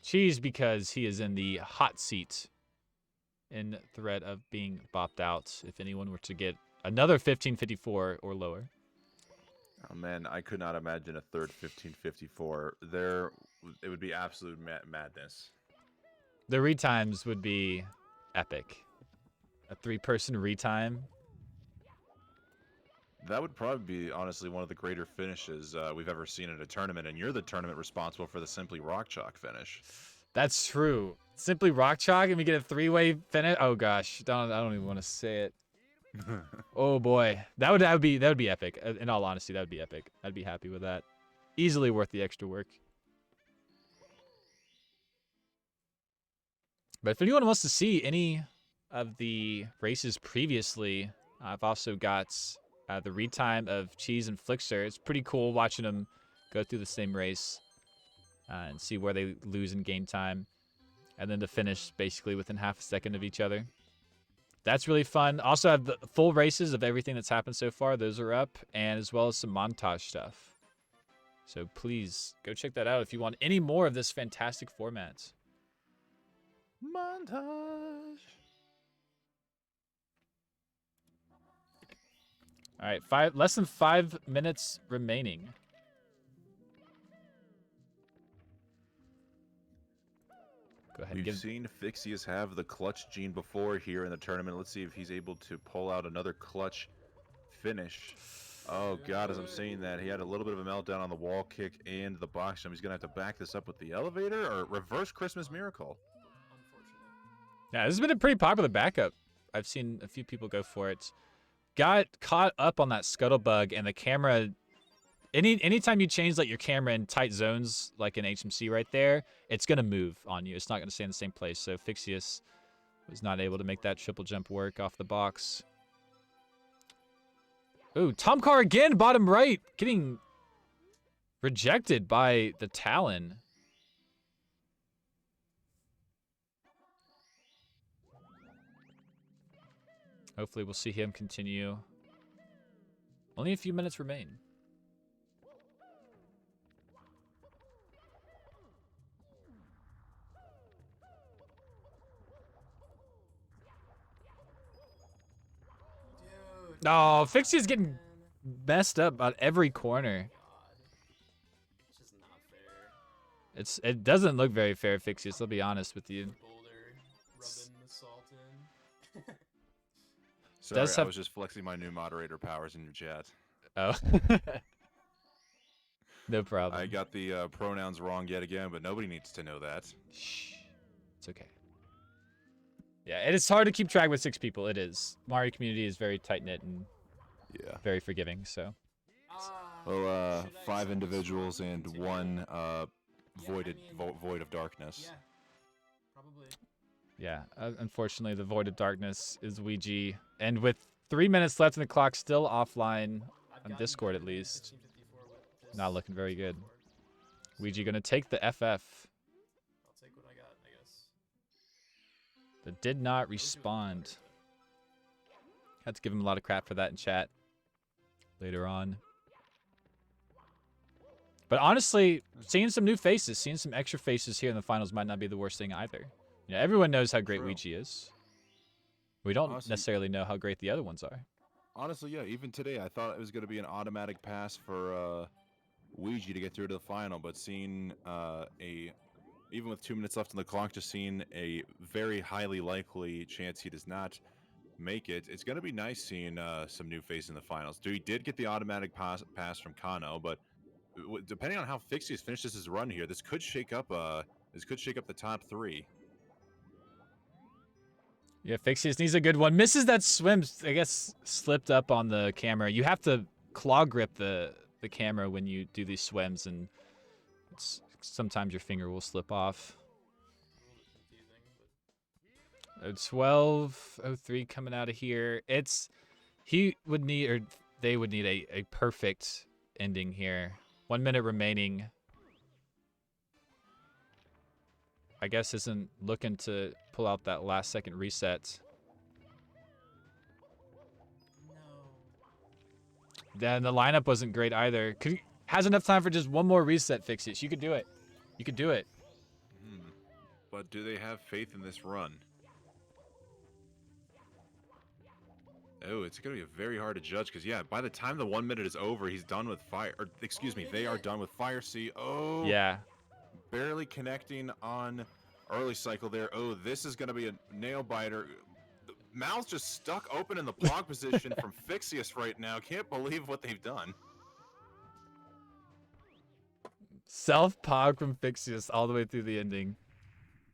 Cheese because he is in the hot seat in threat of being bopped out if anyone were to get another 1554 or lower. Oh man, I could not imagine a third 1554. There, it would be absolute madness. The retimes would be epic. A 3-person retime. That would probably be, honestly, one of the greater finishes we've ever seen in a tournament, and you're the tournament responsible for the Simply Rock Chalk finish. That's true. Simply Rock Chalk and we get a 3-way finish. Oh gosh, I don't even want to say it. Oh boy, that would be epic. In all honesty, that would be epic. I'd be happy with that. Easily worth the extra work. But if anyone wants to see any of the races previously, I've also got the retime of Cheese and Flixer. It's pretty cool watching them go through the same race and see where they lose in game time. And then to finish basically within half a second of each other. That's really fun. Also have the full races of everything that's happened so far. Those are up. And as well as some montage stuff. So please go check that out if you want any more of this fantastic format. Montage. All right, less than 5 minutes remaining. Go ahead and We've give. seen Fixius have the clutch gene before here in the tournament. Let's see if he's able to pull out another clutch finish. Oh god, as I'm saying that, he had a little bit of a meltdown on the wall kick and the box jump. He's gonna have to back this up with the elevator or reverse Christmas miracle. Unfortunate. Yeah, this has been a pretty popular backup. I've seen a few people go for it. Got caught up on that scuttlebug, and the camera. Anytime you change like your camera in tight zones, like in HMC right there, it's gonna move on you. It's not gonna stay in the same place. So Fixius was not able to make that triple jump work off the box. Ooh, Tomcar again, bottom right, getting rejected by the Talon. Hopefully we'll see him continue. Only a few minutes remain. Dude. Oh, Fixia's getting Man. messed up about every corner. God. It's just not fair. It doesn't look very fair, Fixius, I'll be honest with you. The boulder rubbing the salt in. Sorry, Does I have- was just flexing my new moderator powers in your chat. Oh. No problem. I got the pronouns wrong yet again, but nobody needs to know that. Shh. It's okay. Yeah, it is hard to keep track with 6 people. It is. Mario community is very tight-knit and Yeah. very forgiving, so. Well, Should I 5 send individuals this and one to- 1 I void of darkness. Yeah. Probably. Yeah, unfortunately, the Void of Darkness is Ouija. And with 3 minutes left in the clock, still offline, I've on gotten Discord better at than least. 1554 with this Not looking very good. Discord. Ouija gonna take the FF. I'll take what I got, I guess. That did not Those do look respond. better, Had to give him a lot of crap for that in chat later on. But honestly, seeing some new faces, seeing some extra faces here in the finals might not be the worst thing either. You know, everyone knows how great True. Ouija is. We don't Honestly- necessarily know how great the other ones are. Honestly, yeah, even today I thought it was going to be an automatic pass for Ouija to get through to the final, but seeing even with 2 minutes left on the clock, just seeing a very highly likely chance he does not make it, it's going to be nice seeing some new faces in the finals. He did get the automatic pass from Kano, but depending on how Fixius finishes his run here, this could shake up the top 3. Yeah, Fixius needs a good one. Misses that swim, I guess, slipped up on the camera. You have to claw grip the camera when you do these swims, and sometimes your finger will slip off. A little bit confusing, but 12:03 coming out of here. He would need, or they would need a perfect ending here. 1 minute remaining. I guess isn't looking to pull out that last second reset. no. Then the lineup wasn't great either. Has enough time for just one more reset, Fixius. You could do it. You could do it. But do they have faith in this run? Oh, it's going to be very hard to judge because, yeah, by the time the 1 minute is over, he's done with fire. Or, excuse me, they are done with Fire Sea. Oh, Yeah. barely connecting on early cycle there. Oh, this is going to be a nail biter. The mouth's just stuck open in the plug position from Fixius right now. Can't believe what they've done. Self-pog from Fixius all the way through the ending.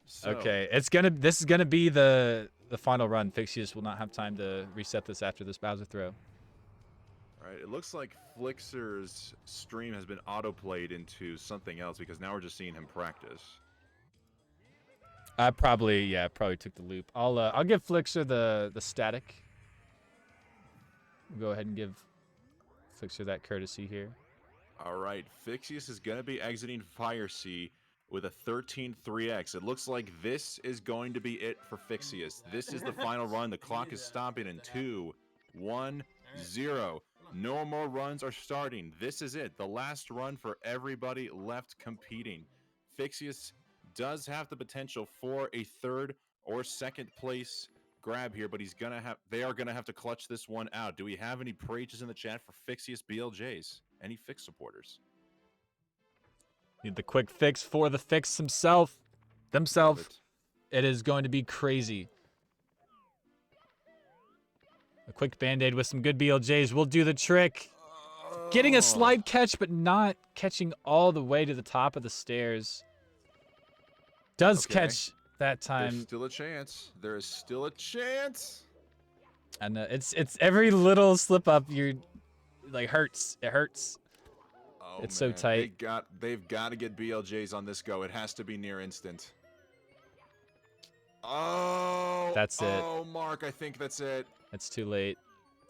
So, Okay, this is gonna be the final run. Fixius will not have time to reset this after this Bowser throw. All right, it looks like Flixer's stream has been auto-played into something else because now we're just seeing him practice. I probably took the loop. I'll give Flixer the static. Go ahead and give Flixer that courtesy here. All right, Fixius is going to be exiting Fire Sea with a 13-3x. It looks like this is going to be it for Fixius. This is the final run. The clock is stopping in 2, 1, 0. No more runs are starting. This is it. The last run for everybody left competing. Fixius does have the potential for a 3rd or 2nd place grab here, but they are gonna have to clutch this one out. Do we have any praises in the chat for Fixius BLJs? Any Fix supporters? Need the quick fix for the Fix themselves. Love it. It is going to be crazy. A quick band-aid with some good BLJs will do the trick. Getting a slide catch, but not catching all the way to the top of the stairs. Does Okay. catch that There's time. still a chance. There is still a chance. And it's every little slip up, you're like hurts. It hurts. Oh, It's so man. tight. They've got to get BLJs on this go. It has to be near instant. Oh, That's it. Oh, Mark, I think that's it. It's too late.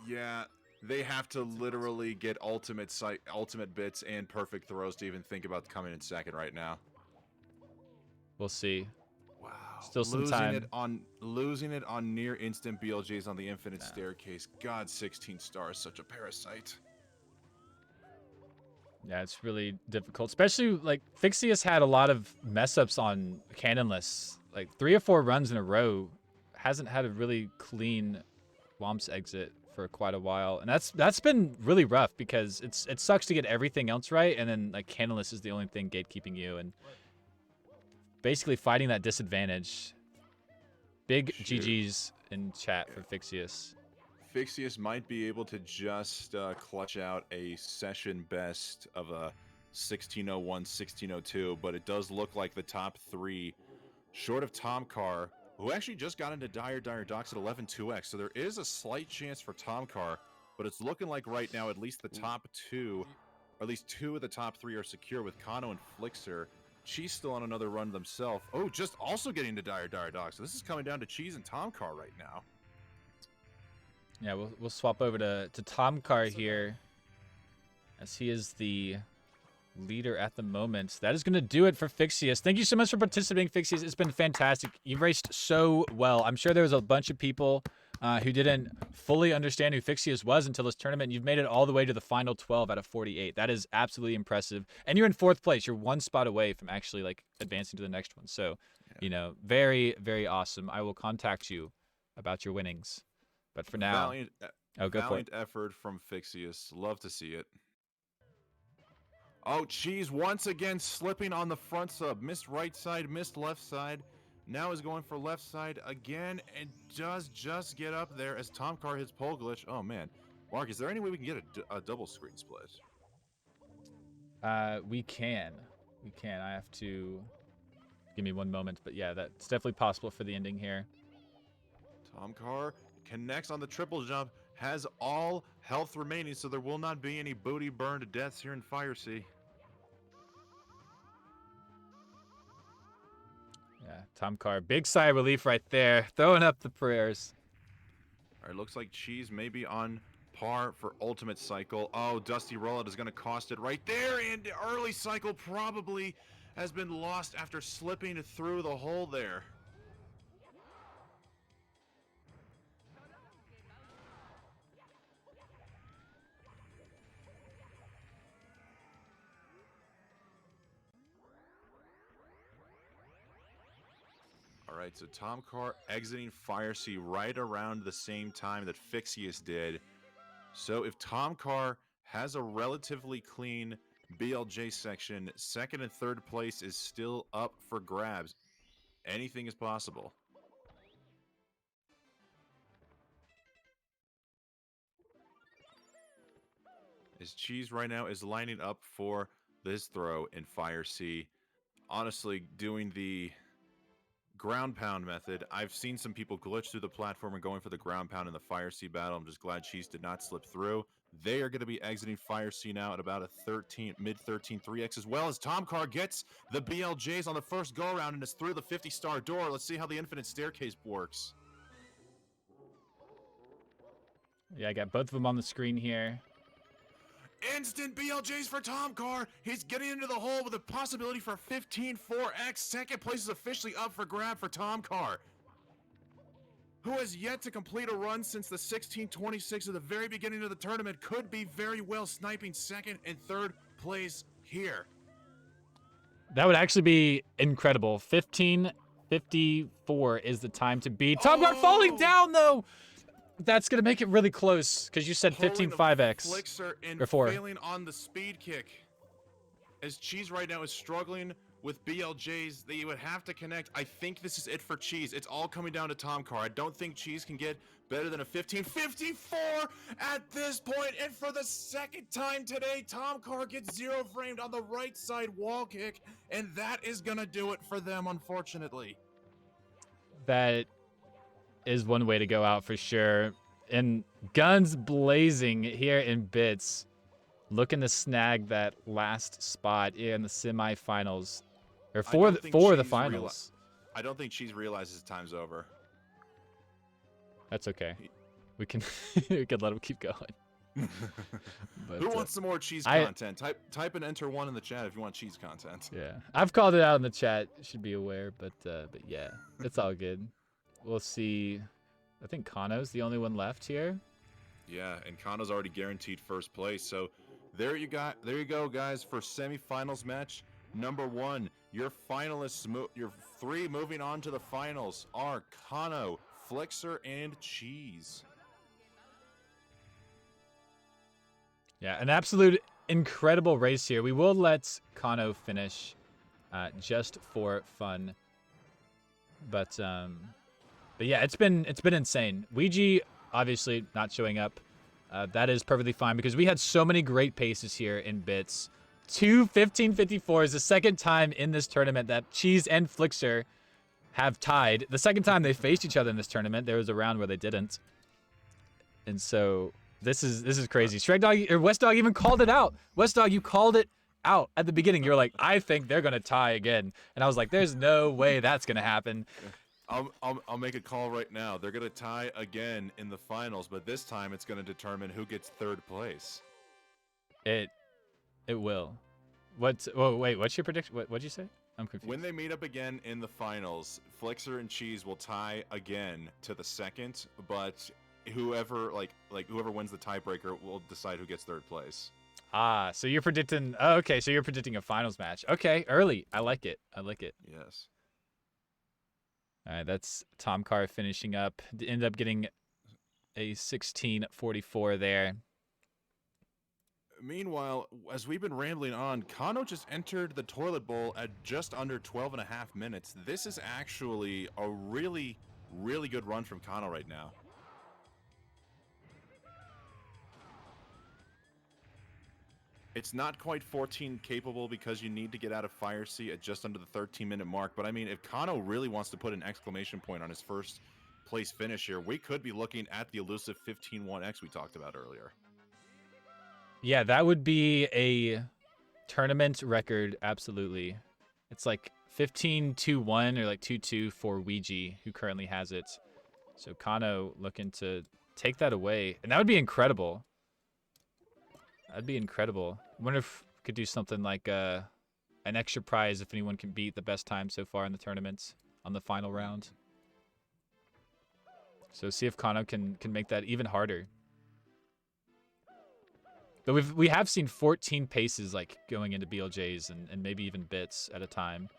Yeah, they have to literally get ultimate bits and perfect throws to even think about coming in second right now. We'll see. Wow. Still some time. Losing it on near instant BLJs on the infinite staircase. God, 16 stars, such a parasite. Yeah, it's really difficult. Especially, like, Fixius had a lot of mess-ups on Cannonless. Like, 3 or 4 runs in a row. Hasn't had a really clean Womps exit for quite a while. And that's been really rough because it sucks to get everything else right, and then, like, Cannonless is the only thing gatekeeping you. And basically fighting that disadvantage. Big GGs in chat for Fixius. Fixius might be able to just clutch out a session best of a 1601, 1602, but it does look like the top 3, short of Tomcar, who actually just got into Dire Docks at 11-2x, so there is a slight chance for Tomcar, but it's looking like right now at least the top 2, or at least 2 of the top 3 are secure with Kano and Flixer. Cheese still on another run themselves. Oh, just also getting to Dire Docks, so this is coming down to Cheese and Tomcar right now. Yeah, we'll swap over to Tomcar here, as he is the leader at the moment. That is going to do it for Fixius. Thank you so much for participating, Fixius. It's been fantastic. You raced so well. I'm sure there was a bunch of people who didn't fully understand who Fixius was until this tournament. And you've made it all the way to the final 12 out of 48. That is absolutely impressive. And you're in 4th place. You're 1 spot away from actually like advancing to the next one. So, you know, very, very awesome. I will contact you about your winnings. But for now, valiant effort from Fixius. Love to see it. Oh, Cheese once again slipping on the front sub. Missed right side, missed left side. Now is going for left side again and does just get up there as Tomcar hits pole glitch. Oh, man. Mark, is there any way we can get a double screen split? We can. We can. I have to... Give me 1 moment. But yeah, that's definitely possible for the ending here. Tomcar connects on the triple jump, has all health remaining, so there will not be any booty burned deaths here in Fire Sea. Yeah, Tomcar, big sigh of relief right there, throwing up the prayers. All right, looks like Cheese may be on par for ultimate cycle. Oh, Dusty Rollout is going to cost it right there, and early cycle probably has been lost after slipping through the hole there. All right, so Tomcar exiting Fire Sea right around the same time that Fixius did. So if Tomcar has a relatively clean BLJ section, 2nd and 3rd place is still up for grabs. Anything is possible. As Cheese right now is lining up for this throw in Fire Sea. Honestly, doing the ground pound method. I've seen some people glitch through the platform and going for the ground pound in the Fire Sea battle. I'm just glad Cheese did not slip through. They are going to be exiting Fire Sea now at about a mid-13 3x, as well as Tomcar gets the BLJs on the first go-around and is through the 50-star door. Let's see how the infinite staircase works. Yeah, I got both of them on the screen here. Instant BLJs for Tomcar. He's getting into the hole with a possibility for 15 4x. 2nd place is officially up for grab for Tomcar, who has yet to complete a run since the 1626 at the very beginning of the tournament. Could be very well sniping 2nd and 3rd place here. That would actually be incredible. 15:54 is the time to beat. Tomcar falling down, though! That's going to make it really close, because you said 15.5x. Flixer and before. failing on the speed kick. As Cheese right now is struggling with BLJs, they would have to connect. I think this is it for Cheese. It's all coming down to Tomcar. I don't think Cheese can get better than a 15.54 at this point. And for the 2nd time today, Tomcar gets 0 framed on the right side wall kick. And that is going to do it for them, unfortunately. That is one way to go out for sure. And guns blazing here in Bits, looking to snag that last spot in the semifinals, or for the finals. I don't think Cheese realizes time's over. That's okay. We can we can let him keep going. But Who wants some more cheese I- content? Type and enter 1 in the chat if you want cheese content. yeah, I've called it out in the chat. You should be aware, but yeah, it's all good. We'll see. I think Kano's the only one left here. Yeah, and Kano's already guaranteed first place. So there you go, guys, for semifinals match number 1. Your finalists, your 3 moving on to the finals are Kano, Flixer, and Cheese. Yeah, an absolute incredible race here. We will let Kano finish just for fun. But yeah, it's been insane. Ouija obviously not showing up. That is perfectly fine because we had so many great paces here in bits. 2 15:54s, the second time in this tournament that Cheese and Flixer have tied. The second time they faced each other in this tournament, there was a round where they didn't. And so this is crazy. Shrek Dog or West Dog even called it out. West Dog, you called it out at the beginning. You're like, I think they're gonna tie again, and I was like, there's no way that's gonna happen. I'll make a call right now. They're gonna tie again in the finals, but this time it's gonna determine who gets 3rd place. It will. What's your prediction? What'd you say? I'm confused. When they meet up again in the finals, Flixer and Cheese will tie again to the 2nd, but whoever whoever wins the tiebreaker will decide who gets 3rd place. Ah, so you're predicting. Oh, okay, so you're predicting a finals match. Okay, early. I like it. Yes. All right, that's Tom Carr finishing up. Ended up getting a 16:44 there. Meanwhile, as we've been rambling on, Kano just entered the toilet bowl at just under 12 and a half minutes. This is actually a really, really good run from Kano right now. It's not quite 14 capable because you need to get out of Fire Sea at just under the 13-minute mark. But I mean, if Kano really wants to put an exclamation point on his first place finish here, we could be looking at the elusive 15-1X we talked about earlier. Yeah, that would be a tournament record, absolutely. It's like 15-2-1 or like 2-2 for Ouija, who currently has it. So Kano looking to take that away. And that would be incredible. That'd be incredible. I wonder if we could do something like an extra prize if anyone can beat the best time so far in the tournament on the final round. So see if Kano can make that even harder. But we have seen 14 paces like going into BLJs and maybe even bits at a time.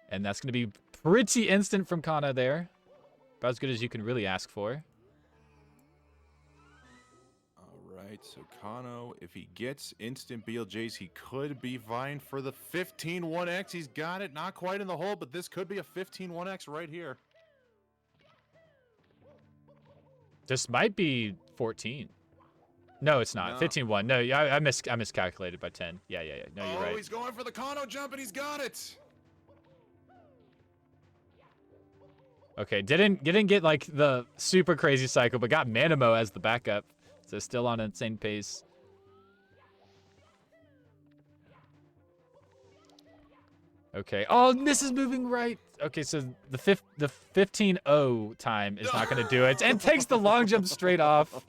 And that's going to be pretty instant from Kano there. About as good as you can really ask for. Alright, so Kano, if he gets instant BLJs, he could be vying for the 15-1X. He's got it, not quite in the hole, but this could be a 15-1X right here. This might be 14. No, it's not. No. 15-1. No, I miscalculated by 10. Yeah. No, you're right. Oh, he's going for the Kano jump, and he's got it! Okay, didn't get like the super crazy cycle, but got Manamo as the backup. So still on an insane pace. Okay. Oh, this is moving right. Okay, so the 15-0 time is not going to do it. And takes the long jump straight off.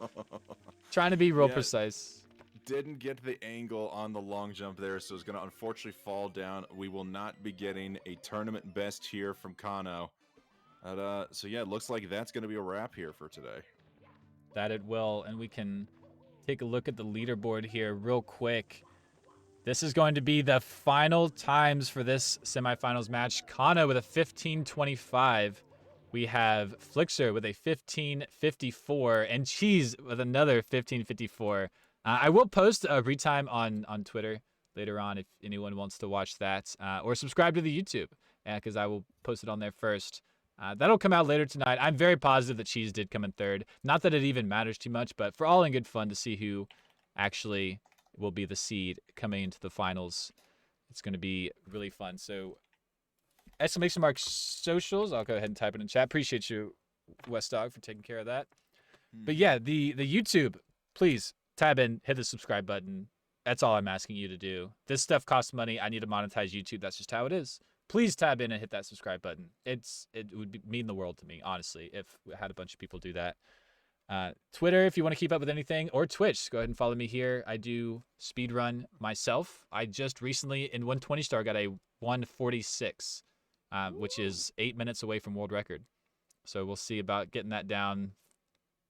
Trying to be real precise. Didn't get the angle on the long jump there, so it's going to unfortunately fall down. We will not be getting a tournament best here from Kano. So yeah, it looks like that's going to be a wrap here for today. That it will, and we can take a look at the leaderboard here real quick. This is going to be the final times for this semifinals match. Kano with a 15:25. We have Flixer with a 15:54, and Cheese with another 15:54. I will post a retime on Twitter later on if anyone wants to watch that, or subscribe to the YouTube, because I will post it on there first. That'll come out later tonight. I'm very positive that Cheese did come in third. Not that it even matters too much, but for all in good fun to see who actually will be the seed coming into the finals. It's going to be really fun. So, exclamation mark socials. I'll go ahead and type it in chat. Appreciate you, West Dog, for taking care of that. But yeah, the YouTube, please tab in, hit the subscribe button. That's all I'm asking you to do. This stuff costs money. I need to monetize YouTube. That's just how it is. Please tab in and hit that subscribe button. It would mean the world to me, honestly, if we had a bunch of people do that. Twitter, if you want to keep up with anything, or Twitch, go ahead and follow me here. I do speedrun myself. I just recently, in 120 star, got a 146, which is 8 minutes away from world record. So we'll see about getting that down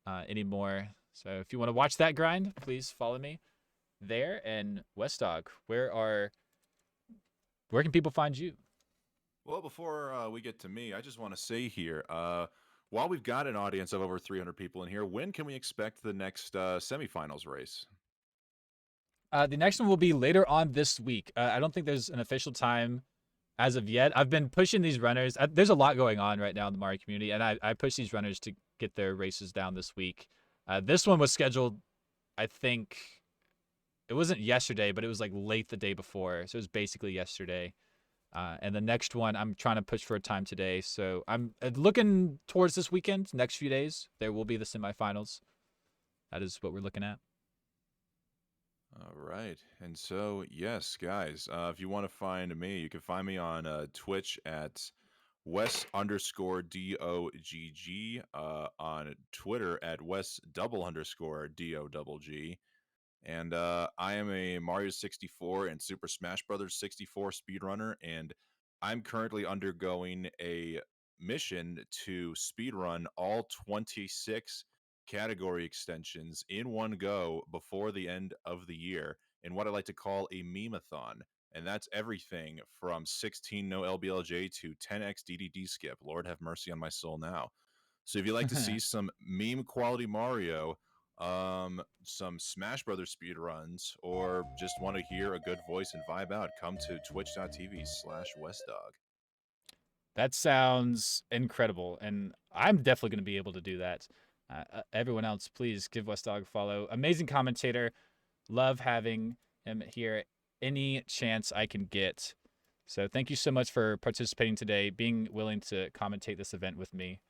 anymore. So if you want to watch that grind, please follow me there. And Westdog, where can people find you? Well, before we get to me, I just want to say here, while we've got an audience of over 300 people in here, when can we expect the next semifinals race? The next one will be later on this week. I don't think there's an official time as of yet. I've been pushing these runners. There's a lot going on right now in the Mario community, and I push these runners to get their races down this week. This one was scheduled, I think, it wasn't yesterday, but it was like late the day before. So it was basically yesterday. And the next one, I'm trying to push for a time today. So I'm looking towards this weekend, next few days. There will be the semifinals. That is what we're looking at. All right. And so, yes, guys, if you want to find me, you can find me on Twitch at Wes_DOGG, on Twitter at Wes_DOGG. And I am a Mario 64 and Super Smash Brothers 64 speedrunner, and I'm currently undergoing a mission to speedrun all 26 category extensions in one go before the end of the year in what I like to call a meme-a-thon. And that's everything from 16 no LBLJ to 10x DDD skip. Lord have mercy on my soul now. So if you'd like to see some meme quality Mario, some Smash Brothers speed runs, or just want to hear a good voice and vibe out, come to twitch.tv/Westdog. That sounds incredible, and I'm definitely going to be able to do that. Everyone else, please give Westdog a follow. Amazing commentator. Love having him here any chance I can get. So thank you so much for participating today, being willing to commentate this event with me.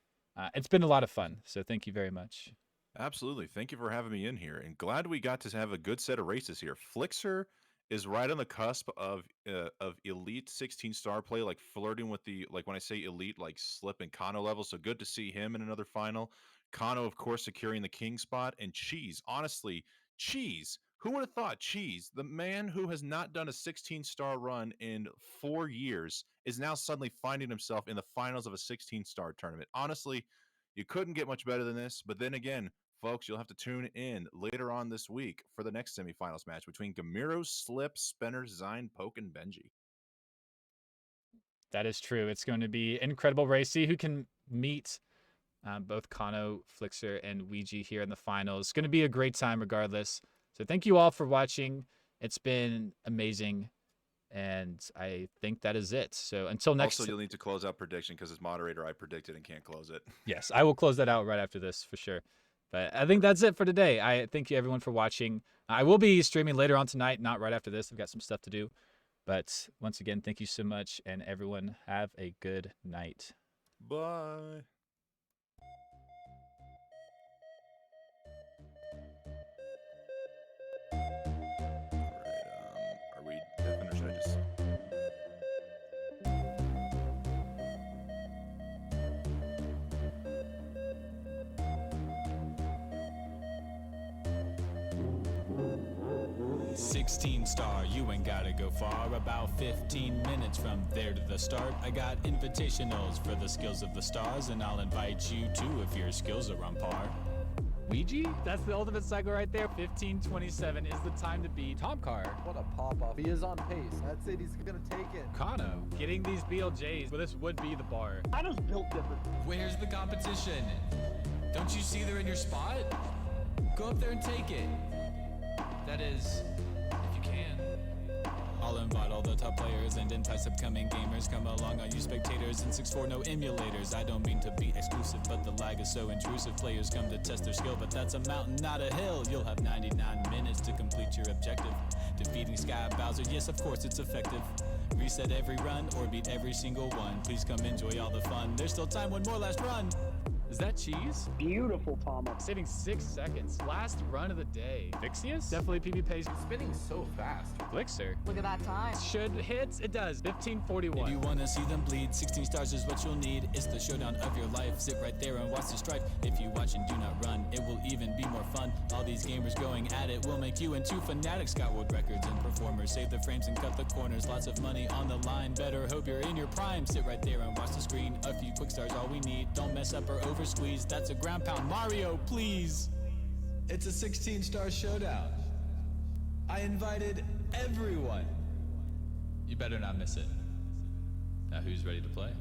It's been a lot of fun, so thank you very much. Absolutely. Thank you for having me in here, and glad we got to have a good set of races here. Flixer is right on the cusp of elite 16 star play, like flirting with the, like when I say elite, like Slip and Kano level. So good to see him in another final. Kano, of course, securing the king spot, and Cheese. Honestly, Cheese. Who would have thought Cheese, the man who has not done a 16-star run in 4 years, is now suddenly finding himself in the finals of a 16-star tournament? Honestly, you couldn't get much better than this. But then again, folks, you'll have to tune in later on this week for the next semifinals match between Gamiro, Slip, Spinner, Zine, Poke, and Benji. That is true. It's going to be incredible race. See who can meet both Kano, Flixer, and Ouija here in the finals. It's going to be a great time regardless. So thank you all for watching. It's been amazing. And I think that is it. So until next... Also, you'll need to close out prediction because as moderator, I predicted and can't close it. Yes, I will close that out right after this for sure. But I think that's it for today. I thank you everyone for watching. I will be streaming later on tonight, not right after this. I've got some stuff to do. But once again, thank you so much. And everyone have a good night. Bye. Are we deafened or should I just... 16 star, you ain't gotta go far. About 15 minutes from there to the start. I got invitationals for the skills of the stars, and I'll invite you too if your skills are on par. Ouija? That's the ultimate cycle right there. 15:27 is the time to beat. Tom Car. What a pop-off. He is on pace. That's it. He's gonna take it. Kano. Getting these BLJs, well, this would be the bar. Kano's built different. Where's the competition? Don't you see they're in your spot? Go up there and take it. That is, if you can. I'll invite all the top players and entice upcoming gamers. Come along, all you spectators. In 6.4, no emulators. I don't mean to be exclusive, but the lag is so intrusive. Players come to test their skill, but that's a mountain, not a hill. You'll have 99 minutes to complete your objective. Defeating Sky Bowser, yes, of course it's effective. Reset every run or beat every single one. Please come enjoy all the fun. There's still time, one more last run. Is that cheese? Beautiful Tama. Saving 6 seconds. Last run of the day. Vixius? Definitely PB pace. Spinning so fast. Blixer. Look at that time. Should hit. It does. 15:41. If you wanna see them bleed, 16 stars is what you'll need. It's the showdown of your life. Sit right there and watch the strife. If you watch and do not run, it will even be more fun. All these gamers going at it will make you into fanatics. Got world records and performers. Save the frames and cut the corners. Lots of money on the line. Better hope you're in your prime. Sit right there and watch the screen. A few quick stars, all we need. Don't mess up or over squeeze. That's a ground pound. Mario, please. It's a 16-star showdown. I invited everyone. You better not miss it. Now who's ready to play?